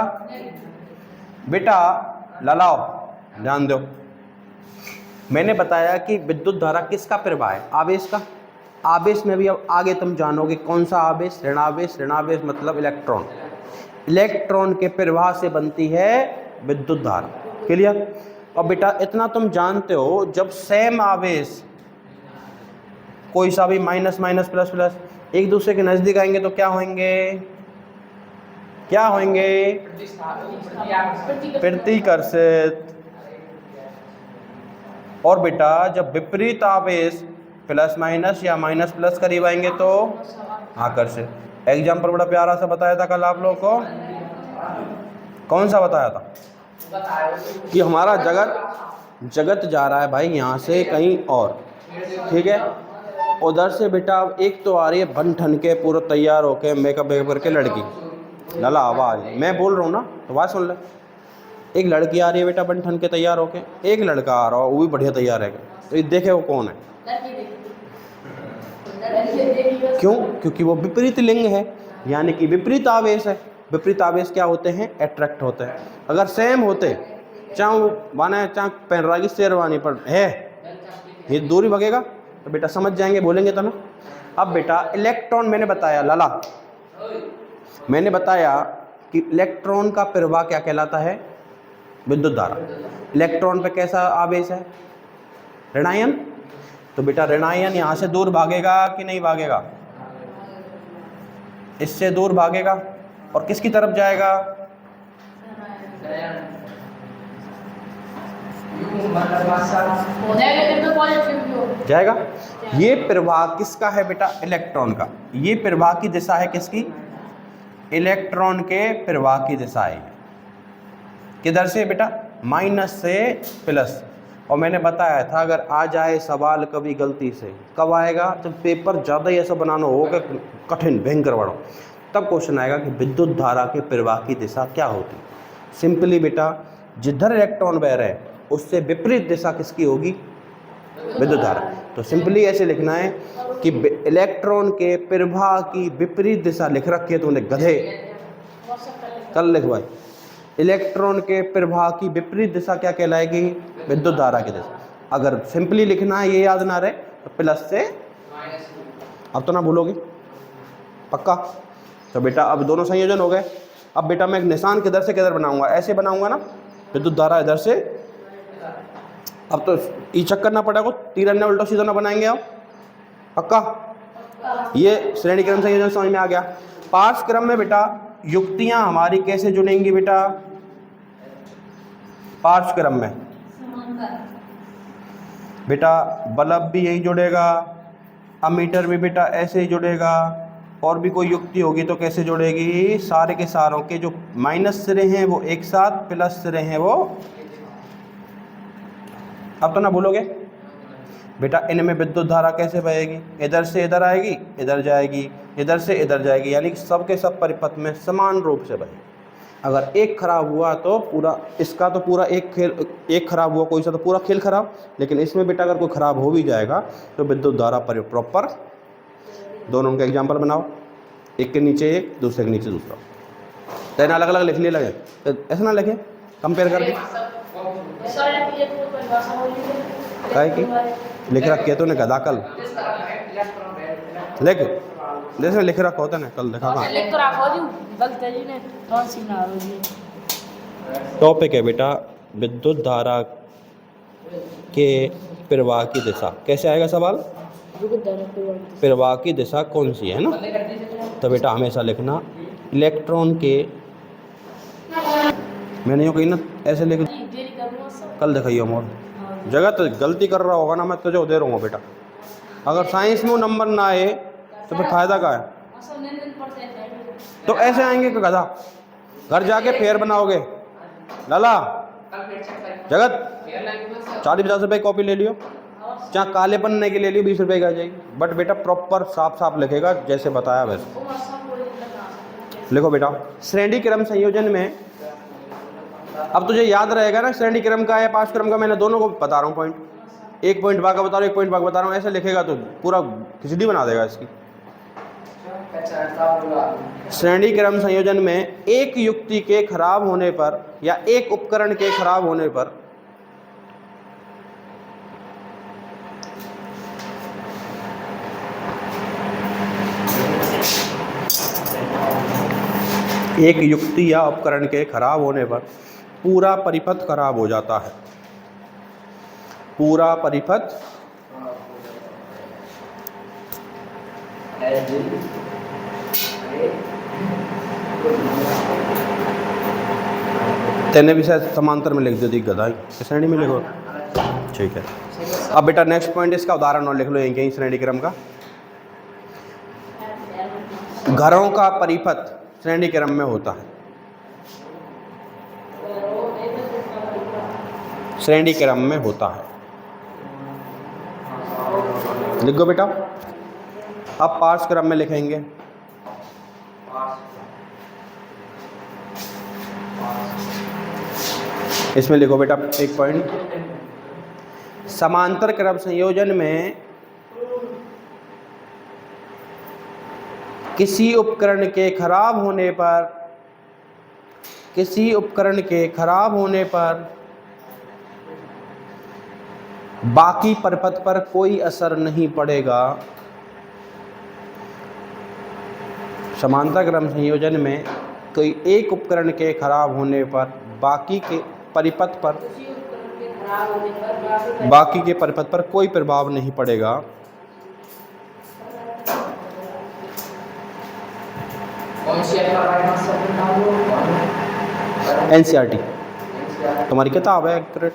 बेटा ललाओ, ध्यान दो। मैंने बताया कि विद्युत धारा किसका प्रवाह है, आवेश का। आवेश में भी अब आगे तुम जानोगे कौन सा आवेश, ऋणावेश। ऋणावेश मतलब इलेक्ट्रॉन। इलेक्ट्रॉन के प्रवाह से बनती है विद्युत धारा। क्लियर। और बेटा इतना तुम जानते हो, जब सेम आवेश कोई सा भी माइनस माइनस प्लस प्लस एक दूसरे के नजदीक आएंगे तो क्या होंगे, क्या होंगे, प्रतिकर्षित। और बेटा जब विपरीत आवेश प्लस माइनस या माइनस प्लस करीब आएंगे तो आकर्षित। एग्जाम्पल बड़ा प्यारा सा बताया था कल आप लोगों को, कौन सा बताया था, कि हमारा जगत जा रहा है भाई यहाँ से कहीं और, ठीक है। उधर से बेटा एक तो आ रही है बन ठन के पूरा तैयार होके मेकअप करके लड़की, लाला आवाज़ मैं बोल रहा हूँ ना तो बात सुन ले। एक लड़की आ रही है बेटा बन ठन के तैयार होके, एक लड़का आ रहा है वो भी बढ़िया तैयार है, तो ये देखे वो कौन है, क्यों, क्योंकि वो विपरीत लिंग है, यानी कि विपरीत आवेश है। विपरीत आवेश क्या होते हैं, अट्रैक्ट होते हैं। अगर सेम होते, चाहे माना चाहे पहन की शेरवानी पर है, ये दूरी भगेगा तो बेटा समझ जाएंगे, बोलेंगे तो ना। अब बेटा इलेक्ट्रॉन मैंने बताया, लाला मैंने बताया कि इलेक्ट्रॉन का प्रवाह क्या कहलाता है, विद्युत धारा। इलेक्ट्रॉन पे कैसा आवेश है, ऋणायन। तो बेटा ऋणायन यहाँ से दूर भागेगा कि नहीं भागेगा, इससे दूर भागेगा और किसकी तरफ जाएगा, जाएगा। ये प्रवाह किसका है बेटा, इलेक्ट्रॉन का। ये प्रवाह की दिशा है किसकी, इलेक्ट्रॉन के प्रवाह की दिशा है। किधर से बेटा, माइनस से प्लस। और मैंने बताया था अगर आ जाए सवाल कभी गलती से, कब आएगा, जब पेपर ज़्यादा ही ऐसा बनाना होगा कठिन भयंकर बड़ा, तब क्वेश्चन आएगा कि विद्युत धारा के प्रवाह की दिशा क्या होती। सिंपली बेटा जिधर इलेक्ट्रॉन बह रहे उससे विपरीत दिशा किसकी होगी, विद्युत धारा। तो सिंपली ऐसे लिखना है कि इलेक्ट्रॉन के प्रवाह की विपरीत दिशा लिख रखी है तूने गधे, कल लिख भाई। इलेक्ट्रॉन के प्रवाह की विपरीत दिशा क्या कहलाएगी, विद्युत धारा की दिशा। अगर सिंपली लिखना है, ये याद ना रहे तो प्लस से, अब तो ना भूलोगे पक्का। तो बेटा अब दोनों संयोजन हो गए। अब बेटा मैं एक निशान किधर से किधर बनाऊंगा, ऐसे बनाऊंगा ना, विद्युत धारा इधर से। अब तो ई चेक करना पड़ेगा, तीर अन्य उल्टा सीधा ना बनाएंगे आप, पक्का। ये श्रेणी क्रम संयोजन समझ में आ गया। पार्श्व क्रम में बेटा युक्तियां हमारी कैसे जुड़ेंगी बेटा, पार्श्व क्रम में बेटा बल्ब भी यही जुड़ेगा, अमीटर भी बेटा ऐसे ही जुड़ेगा, और भी कोई युक्ति होगी तो कैसे जुड़ेगी, सारे के सारों के जो माइनस सिरे हैं वो एक साथ, प्लस सिरे हैं वो, अब तो ना भूलोगे बेटा। इनमें विद्युत धारा कैसे बहेगी, इधर से इधर आएगी, इधर जाएगी, इधर से इधर जाएगी, यानी कि सबके सब परिपथ में समान रूप से बहेगी। अगर एक खराब हुआ तो पूरा, इसका तो पूरा एक खराब हुआ कोई सा तो पूरा खेल खराब। लेकिन इसमें बेटा अगर कोई खराब हो भी जाएगा तो विद्युत धारा पर प्रॉपर, दोनों का एग्जाम्पल बनाओ, एक के नीचे एक, दूसरे के नीचे दूसरा, तो अलग अलग लिखने लगे, तो ऐसा ना लिखे कंपेयर करके, काहे की लिख रखे तो ने गधा कल लिख, जैसे लिख रखा होता ना कल देखा। टॉपिक है बेटा विद्युत धारा के प्रवाह की दिशा। कैसे आएगा सवाल, प्रवाह की दिशा कौन सी है ना। तो बेटा हमेशा लिखना इलेक्ट्रॉन के, मैंने यूँ कही ना ऐसे लिख, कल दिखाइए मोर जगह तो गलती कर रहा होगा ना, मैं तुझे दे रहा हूँ बेटा। अगर साइंस में नंबर ना आए तो फिर फायदा क्या है, तो ऐसे आएंगे कि गधा, घर जाके फेयर बनाओगे। लाला जगत 40-50 रुपये कॉपी ले लियो, चाहे काले पन्ने की ले लियो, 20 रुपये की आ जाएगी। बट बेटा प्रॉपर साफ साफ लिखेगा जैसे बताया वैसे लिखो बेटा। श्रेणी क्रम संयोजन में अब तुझे याद रहेगा ना श्रेणी क्रम का या पांच क्रम का, मैंने दोनों को बता रहा हूँ पॉइंट, एक पॉइंट भाग का बता रहा हूँ, एक पॉइंट भाग बता रहा हूँ, ऐसे लिखेगा तो पूरा खिचड़ी बना देगा इसकी। श्रेणी क्रम संयोजन में एक युक्ति के खराब होने पर या एक उपकरण के खराब होने पर एक युक्ति या उपकरण के खराब होने पर पूरा परिपथ खराब हो जाता है। पूरा परिपथ तेने भी शायद समांतर में लिख दो दी गदाई, श्रेणी में लिखो, ठीक है। अब बेटा नेक्स्ट पॉइंट इसका उदाहरण और लिख लो यहीं श्रेणी क्रम का। घरों का परिपथ श्रेणी क्रम में होता है। श्रेणी क्रम में होता है, लिख दो बेटा। अब पार्श्व क्रम में लिखेंगे। इसमें लिखो बेटा एक पॉइंट, समांतर क्रम संयोजन में किसी उपकरण के खराब होने पर, किसी उपकरण के खराब होने पर बाकी परिपथ पर कोई असर नहीं पड़ेगा। समांतर क्रम संयोजन में कोई एक उपकरण के खराब होने पर बाकी के परिपथ पर, बाकी के परिपथ पर कोई प्रभाव नहीं पड़ेगा। एनसीईआरटी तुम्हारी किताब है एक्यूरेट।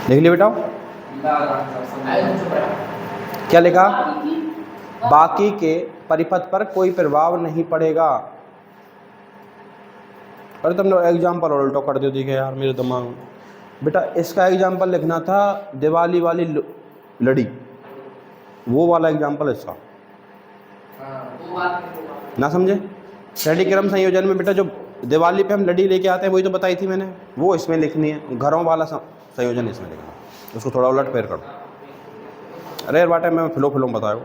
लिख लिया बेटा, क्या लिखा? बाकी के परिपथ पर कोई प्रभाव नहीं पड़ेगा। अरे तुमने एग्जाम्पल और उल्टो कर दो, दिखे यार मेरे दिमाग में। बेटा इसका एग्जाम्पल लिखना था दिवाली वाली लड़ी, वो वाला एग्जाम्पल इसका ना समझे। श्रेणी क्रम संयोजन में बेटा जो दिवाली पे हम लड़ी लेके आते हैं वही तो बताई थी मैंने, वो इसमें लिखनी है। घरों वाला संयोजन इसमें लिखना, उसको थोड़ा उलट फेर करो। अरे यार बाटे मैं फिलो बताओ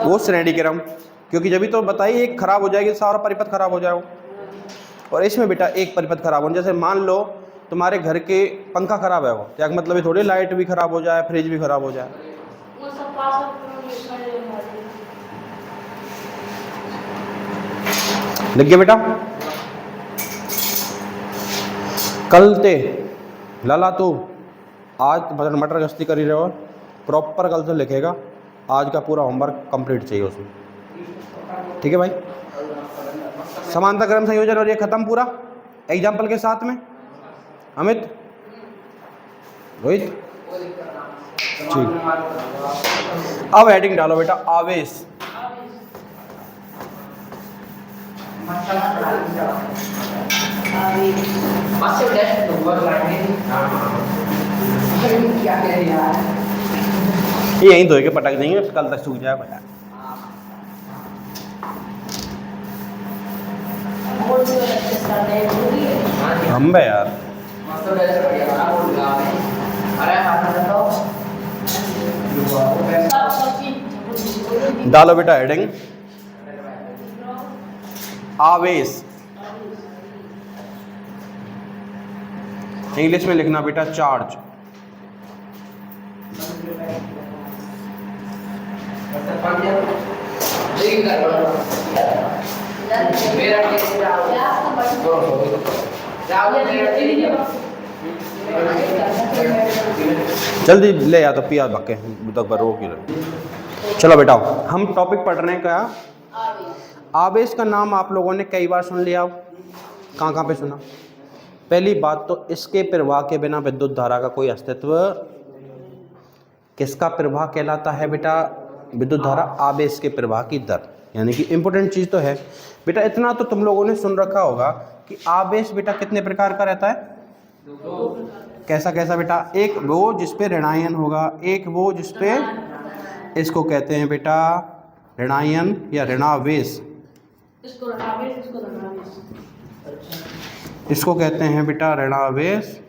वो श्रेणी क्रम, क्योंकि जब भी तो बताइए एक खराब हो जाएगी सारा परिपथ खराब हो जाएगा। और इसमें बेटा एक परिपथ खराब हो, जैसे मान लो तुम्हारे घर के पंखा खराब है, वो क्या मतलब है थोड़ी लाइट भी खराब हो जाए, फ्रिज भी खराब हो जाए। लिख गया बेटा। कल ते लाला तू आज मटर गश्ती कर ही रहे हो, प्रॉपर कल से लिखेगा। आज का पूरा होमवर्क कंप्लीट चाहिए उसमें, ठीक है भाई। समांतर क्रम संयोजन और ये खत्म पूरा एग्जाम्पल के साथ में। अमित, रोहित, ठीक। अब हेडिंग डालो बेटा आवेश। ये यहीं धोए के पटक देंगे, कल तक सूख जाएगा। हम बे यार डालो बेटा हेडिंग आवेश। इंग्लिश में लिखना बेटा चार्ज। जल्दी ले या तो पिया बके तक रो की रहे। चलो बेटा हम टॉपिक पढ़ रहे हैं क्या? आवेश का नाम आप लोगों ने कई बार सुन लिया, कहाँ कहाँ पे सुना? पहली बात तो इसके प्रवाह के बिना विद्युत धारा का कोई अस्तित्व, किसका प्रवाह कहलाता है बेटा? विद्युत धारा आवेश के प्रवाह की दर, यानी कि इंपॉर्टेंट चीज़ तो है बेटा। इतना तो तुम लोगों ने सुन रखा होगा कि आवेश बेटा कितने प्रकार का रहता है? कैसा कैसा बेटा? एक वो जिसपे ऋणायन होगा, एक वो जिसपे इसको कहते हैं बेटा ऋणायन या ऋणावेश। इसको ऋणावेश, इसको कहते हैं बेटा ऋणावेश,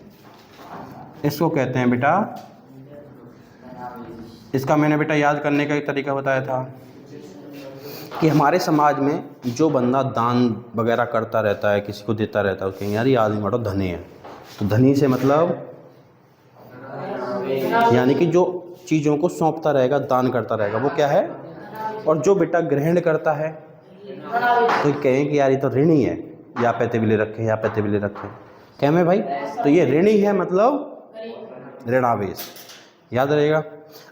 इसको कहते हैं बेटा, इसका मैंने बेटा याद करने का एक तरीका बताया था कि हमारे समाज में जो बंदा दान वगैरह करता रहता है, किसी को देता रहता है, उसके यार ये आदमी बड़ा धनी है। तो धनी से मतलब यानी कि जो चीज़ों को सौंपता रहेगा, दान करता रहेगा, वो क्या है। और जो बेटा ग्रहण करता है तो कहें कि यार ये तो ऋणी है, या पैते भी ले रखे, या पैते भी ले रखे, कहें में भाई तो ये ऋणी है, मतलब ऋणावेश। याद रहेगा।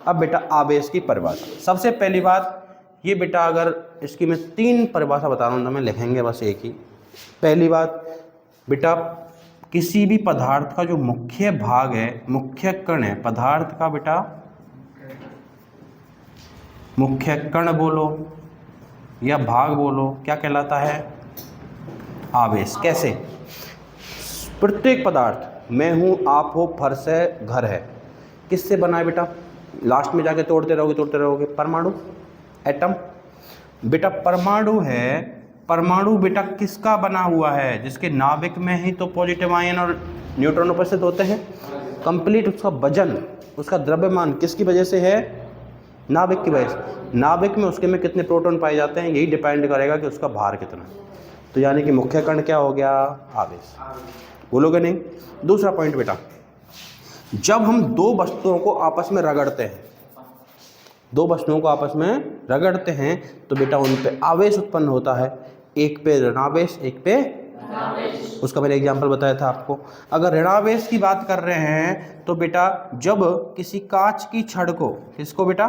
अब बेटा आवेश की परिभाषा, सबसे पहली बात ये बेटा, अगर इसकी मैं 3 परिभाषा बता रहा हूँ तो मैं लिखेंगे बस एक ही। पहली बात बेटा, किसी भी पदार्थ का जो मुख्य भाग है, मुख्य कण है पदार्थ का बेटा, मुख्य कण बोलो या भाग बोलो, क्या कहलाता है, आवेश। कैसे, प्रत्येक पदार्थ, मैं हूँ, आप हो, फर्श है, घर है, किससे बना है बेटा, लास्ट में जाके तोड़ते रहोगे, परमाणु, एटम। बेटा परमाणु है, परमाणु बेटा किसका बना हुआ है, जिसके नाभिक में ही तो पॉजिटिव आयन और न्यूट्रॉन उपस्थित होते हैं। कंप्लीट उसका वजन, उसका द्रव्यमान किसकी वजह से है, नाभिक की वजह से। नाभिक में उसके में कितने प्रोटॉन पाए जाते हैं, यही डिपेंड करेगा कि उसका भार कितना है। तो यानी कि मुख्य कण क्या हो गया, आवेश। बोलोगे नहीं। दूसरा पॉइंट बेटा, जब हम 2 वस्तुओं को आपस में रगड़ते हैं, 2 वस्तुओं को आपस में रगड़ते हैं तो बेटा उन पे आवेश उत्पन्न होता है, एक पे ऋणावेश, एक पे ऋणावेश। उसका मैंने एग्जांपल बताया था आपको। अगर ऋणावेश की बात कर रहे हैं तो बेटा जब किसी कांच की छड़ को, किसको बेटा,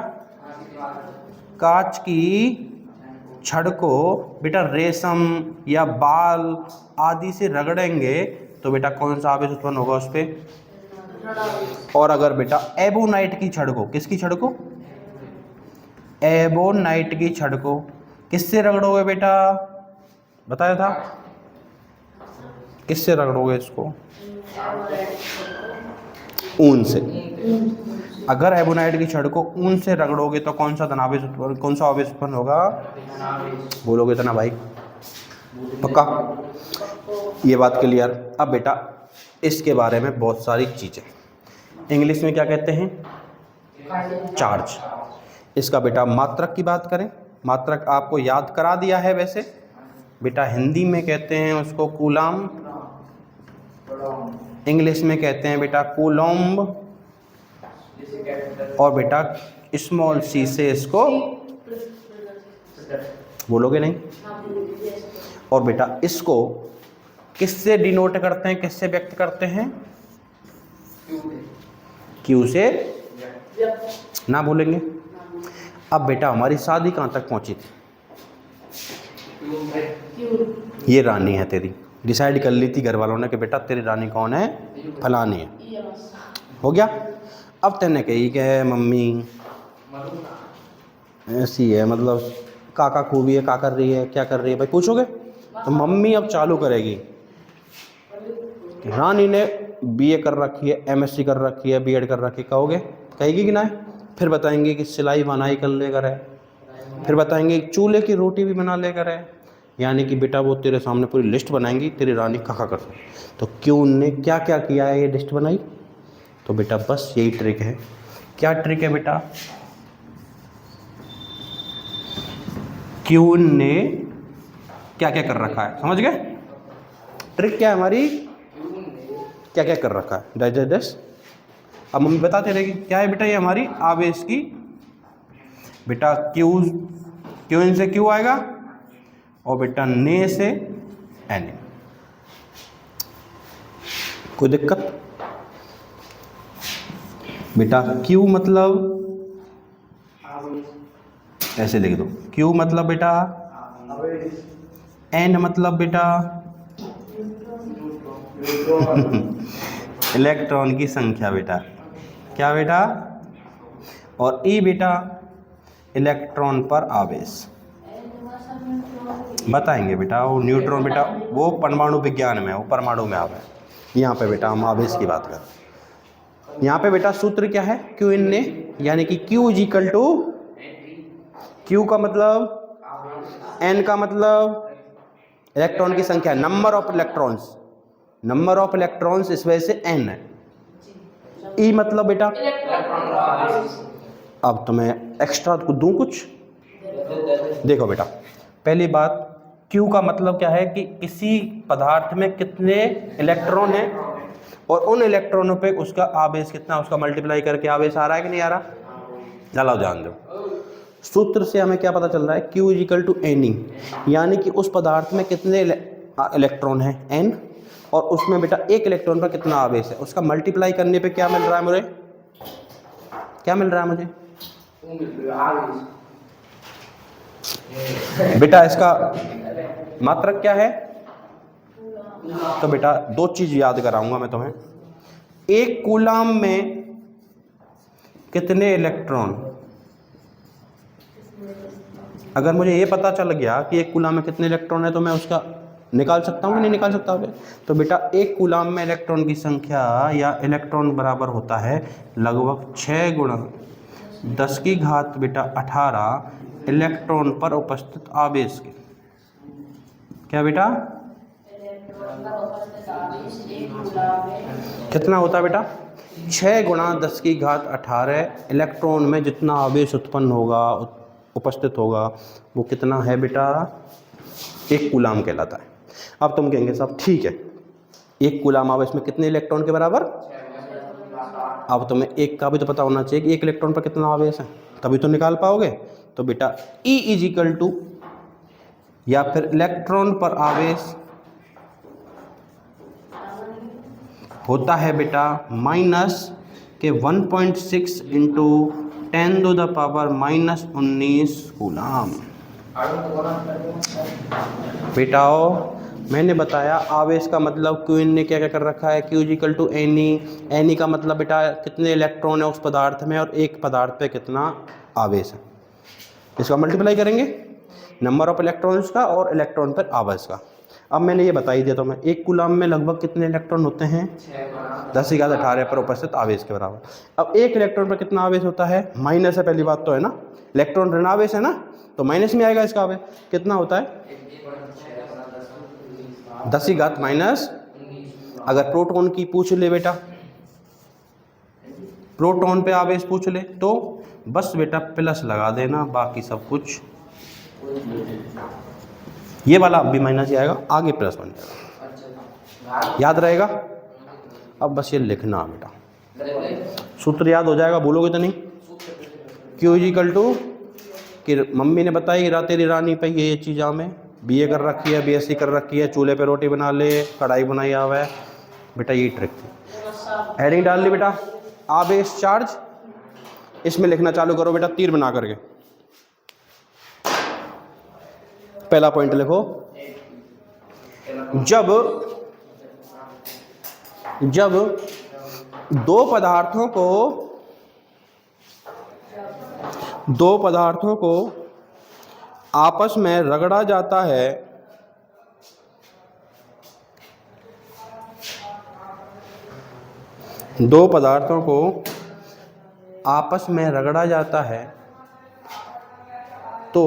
कांच की छड़ को बेटा रेशम या बाल आदि से रगड़ेंगे तो बेटा कौन सा आवेश उत्पन्न होगा उस पर। और अगर बेटा एबोनाइट की छड़ को, किसकी छड़ को, एबोनाइट की छड़ को किससे रगड़ोगे बेटा, बताया था, किससे रगड़ोगे इसको, ऊन से। अगर एबोनाइट की छड़ को ऊन से रगड़ोगे तो कौन सा धनावेश उत्पन्न, कौन सा आवेश उत्पन्न होगा, बोलोगे इतना भाई, पक्का। ये बात क्लियर। अब बेटा इसके बारे में बहुत सारी चीज़ें, इंग्लिश में क्या कहते हैं, चार्ज। इसका बेटा मात्रक की बात करें, मात्रक आपको याद करा दिया है वैसे बेटा, हिंदी में कहते हैं उसको कूलाम, इंग्लिश में कहते हैं बेटा कूलॉम्ब, और बेटा स्मॉल सी से इसको बोलोगे नहीं। और बेटा इसको किससे डिनोट करते हैं, किससे व्यक्त करते हैं, क्यू से ना बोलेंगे। अब बेटा हमारी शादी कहाँ तक पहुंची थी, ये रानी है तेरी, डिसाइड कर ली थी घर वालों ने कि बेटा तेरी रानी कौन है, फलानी है, हो गया। अब तेने कही कि मम्मी ऐसी है, मतलब काका खूबी है, का कर रही है, क्या कर रही है भाई, पूछोगे तो मम्मी अब चालू करेगी, रानी ने बीए कर रखी है, एमएससी कर रखी है, बीएड कर रखी है, कहोगे, कहेगी कि ना। फिर बताएंगे कि सिलाई बुनाई कर लेकर है, फिर बताएंगे चूल्हे की रोटी भी बना लेकर है, यानी कि बेटा वो तेरे सामने पूरी लिस्ट बनाएंगी तेरी रानी काका कर। तो क्यों उनने क्या क्या किया है ये लिस्ट बनाई, तो बेटा बस यही ट्रिक है। क्या ट्रिक है बेटा, क्यों ने क्या क्या कर रखा है, समझ गए। ट्रिक क्या है हमारी, क्या क्या कर रखा है, डैश डैश डैश। अब मम्मी बताते रहेगी क्या है बेटा, ये हमारी आवेश की बेटा क्यू, क्यू इन से क्यू आएगा, और बेटा ने से एन। कोई दिक्कत बेटा, क्यू मतलब ऐसे लिख दो, क्यू मतलब बेटा, एन मतलब बेटा इलेक्ट्रॉन की संख्या बेटा, क्या बेटा, और ई बेटा इलेक्ट्रॉन पर आवेश। बताएंगे बेटा वो न्यूट्रॉन बेटा वो परमाणु विज्ञान में, वो परमाणु में आवे। यहाँ पे बेटा हम आवेश की बात करें, यहाँ पे बेटा सूत्र क्या है, क्यू इन ने, यानी कि Q is equal to Q का मतलब, N का मतलब इलेक्ट्रॉन की संख्या, number of electrons, number of electrons इस वजह से N है। E मतलब बेटा, अब तो मैं एक्स्ट्रा दूं कुछ, देखो बेटा, पहली बात Q का मतलब क्या है कि किसी पदार्थ में कितने इलेक्ट्रॉन हैं और उन इलेक्ट्रॉनों पे उसका आवेश कितना, उसका मल्टीप्लाई करके आवेश आ रहा है कि नहीं आ रहा। चलो ध्यान दो, सूत्र से हमें क्या पता चल रहा है, Q इक्वल टू Ne, यानी कि उस पदार्थ में कितने इलेक्ट्रॉन हैं N, और उसमें बेटा एक इलेक्ट्रॉन पर कितना आवेश है, उसका मल्टीप्लाई करने पे क्या मिल रहा है मुझे, क्या मिल रहा है मुझे बेटा, इसका मात्रक क्या है। तो बेटा दो चीज याद कराऊंगा मैं तुम्हें, एक कूलाम में कितने इलेक्ट्रॉन, अगर मुझे ये पता चल गया कि एक कूलाम में कितने इलेक्ट्रॉन है तो मैं उसका निकाल सकता हूँ कि नहीं निकाल सकता हूँ। तो बेटा एक कूलाम में इलेक्ट्रॉन की संख्या या इलेक्ट्रॉन बराबर होता है लगभग 6 गुणा 10 की घात बेटा 18 इलेक्ट्रॉन पर उपस्थित आवेश के। क्या बेटा, कितना होता है बेटा, 6 गुणा 10 की घात 18 इलेक्ट्रॉन में जितना आवेश उत्पन्न होगा, उपस्थित होगा, वो कितना है बेटा, एक कूलाम कहलाता है। अब तुम कहेंगे साहब ठीक है, एक कूलाम आवेश में कितने इलेक्ट्रॉन के बराबर, अब तुम्हें एक का भी तो पता होना चाहिए कि एक इलेक्ट्रॉन पर कितना आवेश है, तभी तो निकाल पाओगे। तो बेटा E इज इक्वल टू, या फिर इलेक्ट्रॉन पर आवेश होता है बेटा माइनस के 1.6 इंटू 10⁻⁻19 कूलाम। बेटाओ मैंने बताया आवेश का मतलब Q ने क्या क्या कर रखा है, Q इक्वल टू Ne का मतलब बेटा कितने इलेक्ट्रॉन है उस पदार्थ में और एक पदार्थ पे कितना आवेश है, इसका मल्टीप्लाई करेंगे नंबर ऑफ इलेक्ट्रॉन्स का और इलेक्ट्रॉन पर आवेश का। अब मैंने ये बता ही दिया तो मैं, एक कूलाम में लगभग कितने इलेक्ट्रॉन होते हैं, 10 की घात 18 पर उपस्थित आवेश के बराबर। अब एक इलेक्ट्रॉन पर कितना आवेश होता है, माइनस है, पहली बात तो है ना, इलेक्ट्रॉन ऋणावेश है ना, तो माइनस में आएगा इसका आवेश, कितना होता है 10 की घात माइनस। अगर प्रोटॉन की पूछ ले बेटा, प्रोटॉन पे आवेश पूछ ले तो बस बेटा प्लस लगा देना, बाकी सब कुछ ये वाला अब भी माइनस ही आएगा, आगे प्लस बन जाएगा, याद रहेगा। अब बस ये लिखना बेटा, सूत्र याद हो जाएगा, भूलोगे तो नहीं। Q इक्वल टू, कि मम्मी ने बताई तेरी रानी पे ये चीज़ में BA कर रखी है, BSc कर रखी है, चूल्हे पे रोटी बना ले, कढ़ाई बनाई आवा है बेटा, यही ट्रिक थी। हेडिंग डाल ली बेटा, आवेश चार्ज, इसमें लिखना चालू करो बेटा तीर बना करके। पहला पॉइंट लिखो, जब दो पदार्थों को आपस में रगड़ा जाता है, दो पदार्थों को आपस में रगड़ा जाता है तो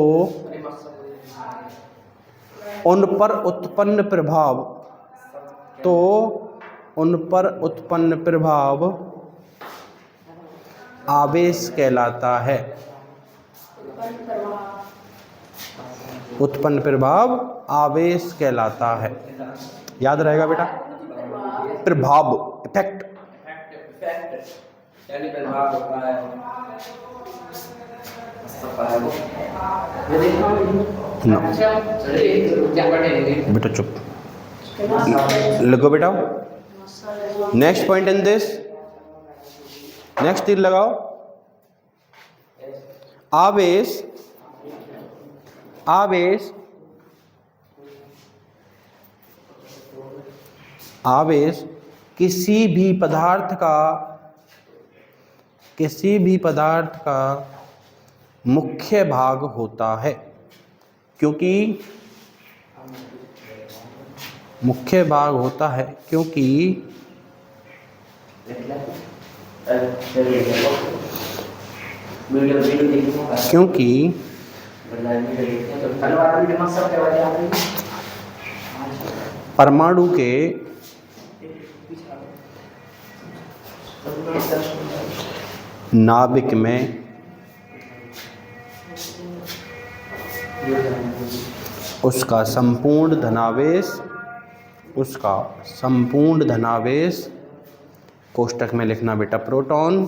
उन पर उत्पन्न प्रभाव आवेश कहलाता है। उत्पन्न प्रभाव आवेश कहलाता है, याद रहेगा बेटा। प्रभाव, इफेक्ट, बेटा चुप लिखो बेटा। Next point in this, next तीर लगाओ। आवेश किसी भी पदार्थ का मुख्य भाग होता है, क्योंकि मुख्य भाग होता है क्योंकि परमाणु के नाभिक में उसका संपूर्ण धनावेश कोष्टक में लिखना बेटा प्रोटॉन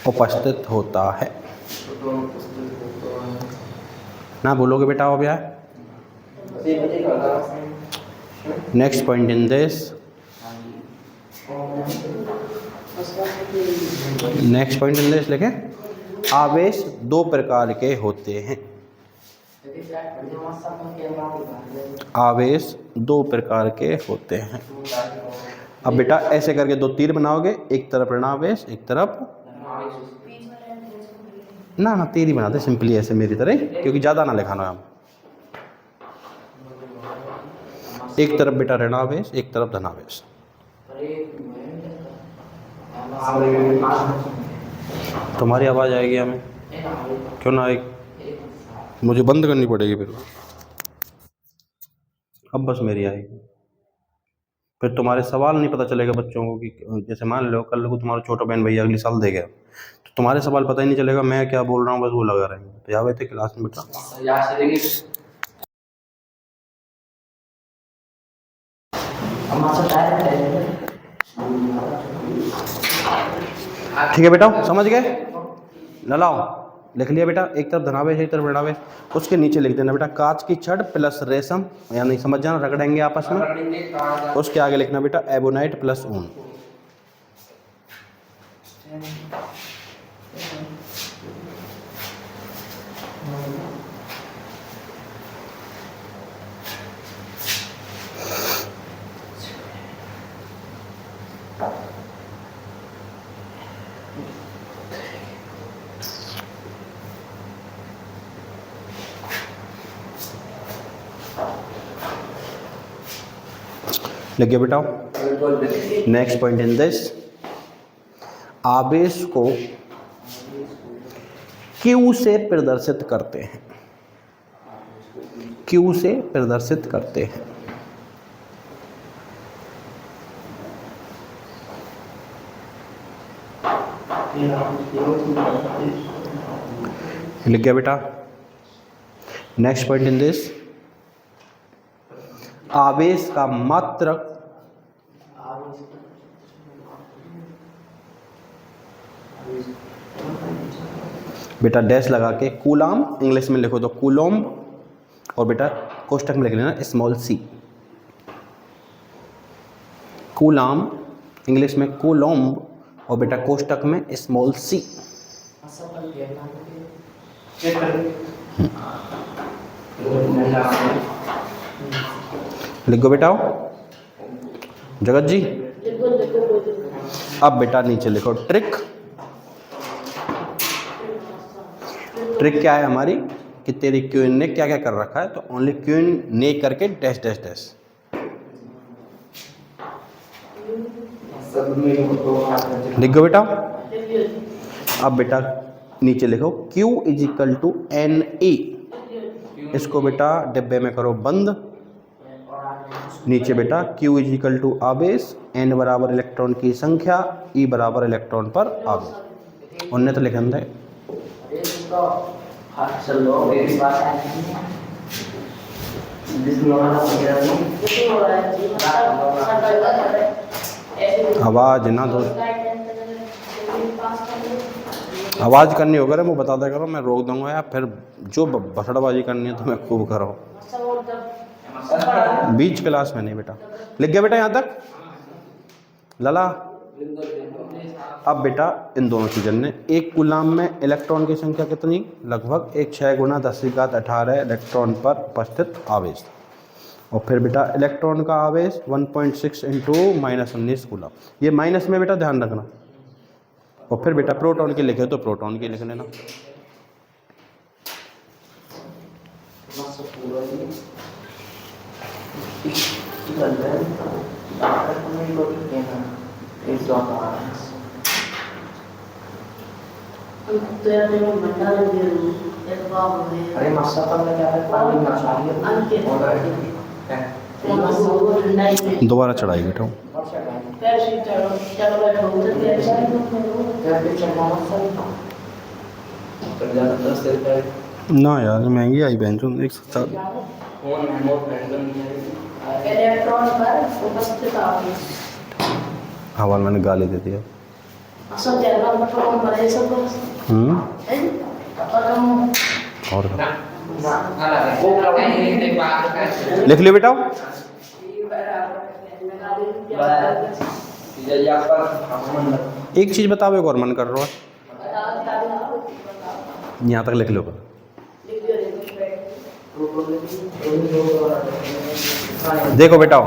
उपस्थित होता है ना। बोलोगे बेटा हो गया। नेक्स्ट पॉइंट इन दिस, लिखे आवेश दो प्रकार के होते हैं। आवेश दो प्रकार के होते हैं। अब बेटा ऐसे करके दो तीर बनाओगे, एक तरफ ऋणावेश एक तरफ ना तीर ही बनाते सिंपली ऐसे मेरी तरह, क्योंकि ज़्यादा ना लिखाना हम। एक तरफ बेटा ऋणावेश एक तरफ धनावेश। तुम्हारी आवाज़ आएगी हमें, क्यों ना आएगी? मुझे बंद करनी पड़ेगी फिर। अब बस मेरी आएगी, फिर तुम्हारे सवाल नहीं पता चलेगा बच्चों को कि जैसे मान लो कल को तुम्हारा छोटा बहन भैया अगले साल देगा तो तुम्हारे सवाल पता ही नहीं चलेगा मैं क्या बोल रहा हूँ, बस वो लगा रहेंगे। तो यहाँ थे क्लास में बेटा। ठीक है बेटा, समझ गए? ललाओ लिख लिया बेटा, एक तरफ धनावेश एक तरफ ऋणावेश। उसके नीचे लिख देना बेटा कांच की छड़ प्लस रेशम, यानी समझ जाना रगड़ेंगे आपस में। उसके आगे लिखना बेटा एबोनाइट प्लस ऊन। लिख गया बेटा। नेक्स्ट पॉइंट इन दिस, आवेश को Q से प्रदर्शित करते हैं। Q से प्रदर्शित करते हैं। लिख गया बेटा। नेक्स्ट पॉइंट इन दिस, आवेश का मात्रक बेटा डैश लगा के कूलाम, इंग्लिश में लिखो तो कूलोम्ब, और बेटा कोष्टक में लिख लेना स्मॉल सी। कूलाम इंग्लिश में कूलोम्ब और बेटा कोष्टक में स्मॉल सी। लिखो बेटा जगत जी। अब बेटा नीचे लिखो ट्रिक। ट्रिक क्या है हमारी कि तेरी क्वीन ने क्या क्या कर रखा है, तो ओनली क्वीन ने करके डैश डैश डैश। लिखो बेटा। अब बेटा नीचे लिखो Q = NE। इसको बेटा डिब्बे में करो बंद। नीचे बेटा Q = आवेश, N बराबर इलेक्ट्रॉन की संख्या, E बराबर इलेक्ट्रॉन पर आवेश। उन्हें तो लिखन दे। आवाज ना दो, आवाज करनी होगा मैं बता दिया करो, मैं रोक दूंगा यार, फिर जो बसड़बाजी करनी है तो मैं खूब करो। बीच क्लास में नहीं बेटा। लिख गया बेटा यहाँ तक लला? अब बेटा इन दोनों चीज़ों ने, एक कूलाम में इलेक्ट्रॉन की संख्या कितनी, लगभग 6 × 10⁻18 इलेक्ट्रॉन पर उपस्थित आवेश। और फिर बेटा इलेक्ट्रॉन का आवेश 1.6 × -19 कूलाम। ये माइनस में बेटा ध्यान रखना। और फिर बेटा प्रोटॉन की लिखे तो प्रोटॉन की लिख लेना। तेरा जो मंडा ले दिया एक बाप है अरे मस्सा तो हमने क्या है पानी में चाहिए अंके दोबारा चढ़ाई बेटा कैसे चलो चलो बैठो उधर कैसे ना यार महंगी आई बहन चो 170 इलेक्ट्रॉन पर उपस्थित आपने हवा मैंने गाली दे दिया असल जगह पर तो हम बड़े सब और लिख लियो बेटा एक चीज बताओ एक और मन कर रहा है यहाँ तक लिख लो देखो बेटा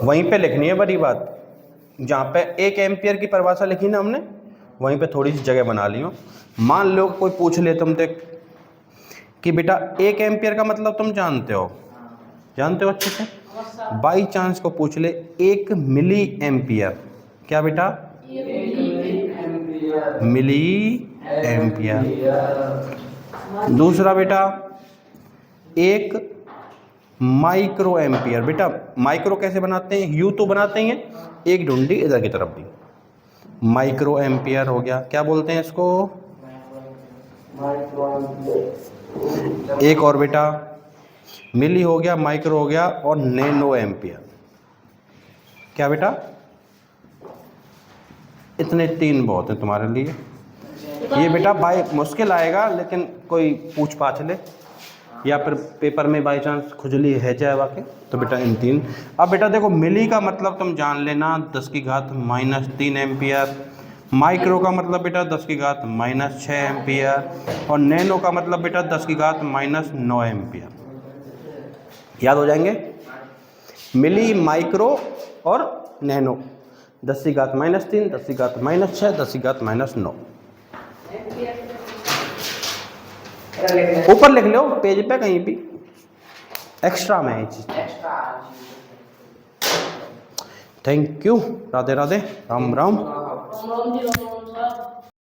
वहीं पे लिखनी है बड़ी बात जहाँ पे 1 एम्पियर की परिभाषा लिखी ना हमने वहीं पे थोड़ी सी जगह बना ली हो। मान लो कोई पूछ ले तुमसे कि बेटा 1 एम्पियर का मतलब तुम जानते हो अच्छे से। बाई चांस को पूछ ले 1 मिली एम्पियर, क्या बेटा मिली एम्पियर। दूसरा बेटा 1 माइक्रो एम्पियर। बेटा माइक्रो कैसे बनाते हैं, यू तो बनाते ही हैं, एक ढूंढी इधर की तरफ भी, माइक्रो एम्पियर हो गया। क्या बोलते हैं इसको, एक और बेटा मिली हो गया, माइक्रो हो गया, और नैनो एम्पियर। क्या बेटा इतने 3 बहुत है तुम्हारे लिए। ये बेटा बाई मुश्किल आएगा लेकिन कोई पूछ पाछ ले या फिर पेपर में बाई चांस खुजली है जाए वाकई तो बेटा इन 3। अब बेटा देखो मिली का मतलब तुम जान लेना 10⁻³ एम्पियर, माइक्रो का मतलब बेटा 10⁻⁻6 एम्पियर, और नैनो का मतलब बेटा 10⁻⁻9 एम्पियर। याद हो जाएंगे, मिली, माइक्रो और नैनो, 10⁻⁻3, 10⁻⁻6, 10⁻⁻9। ऊपर लिख लो पेज पे कहीं भी, एक्स्ट्रा में है चीज। Thank you, Radhe Radhe, Ram Ram.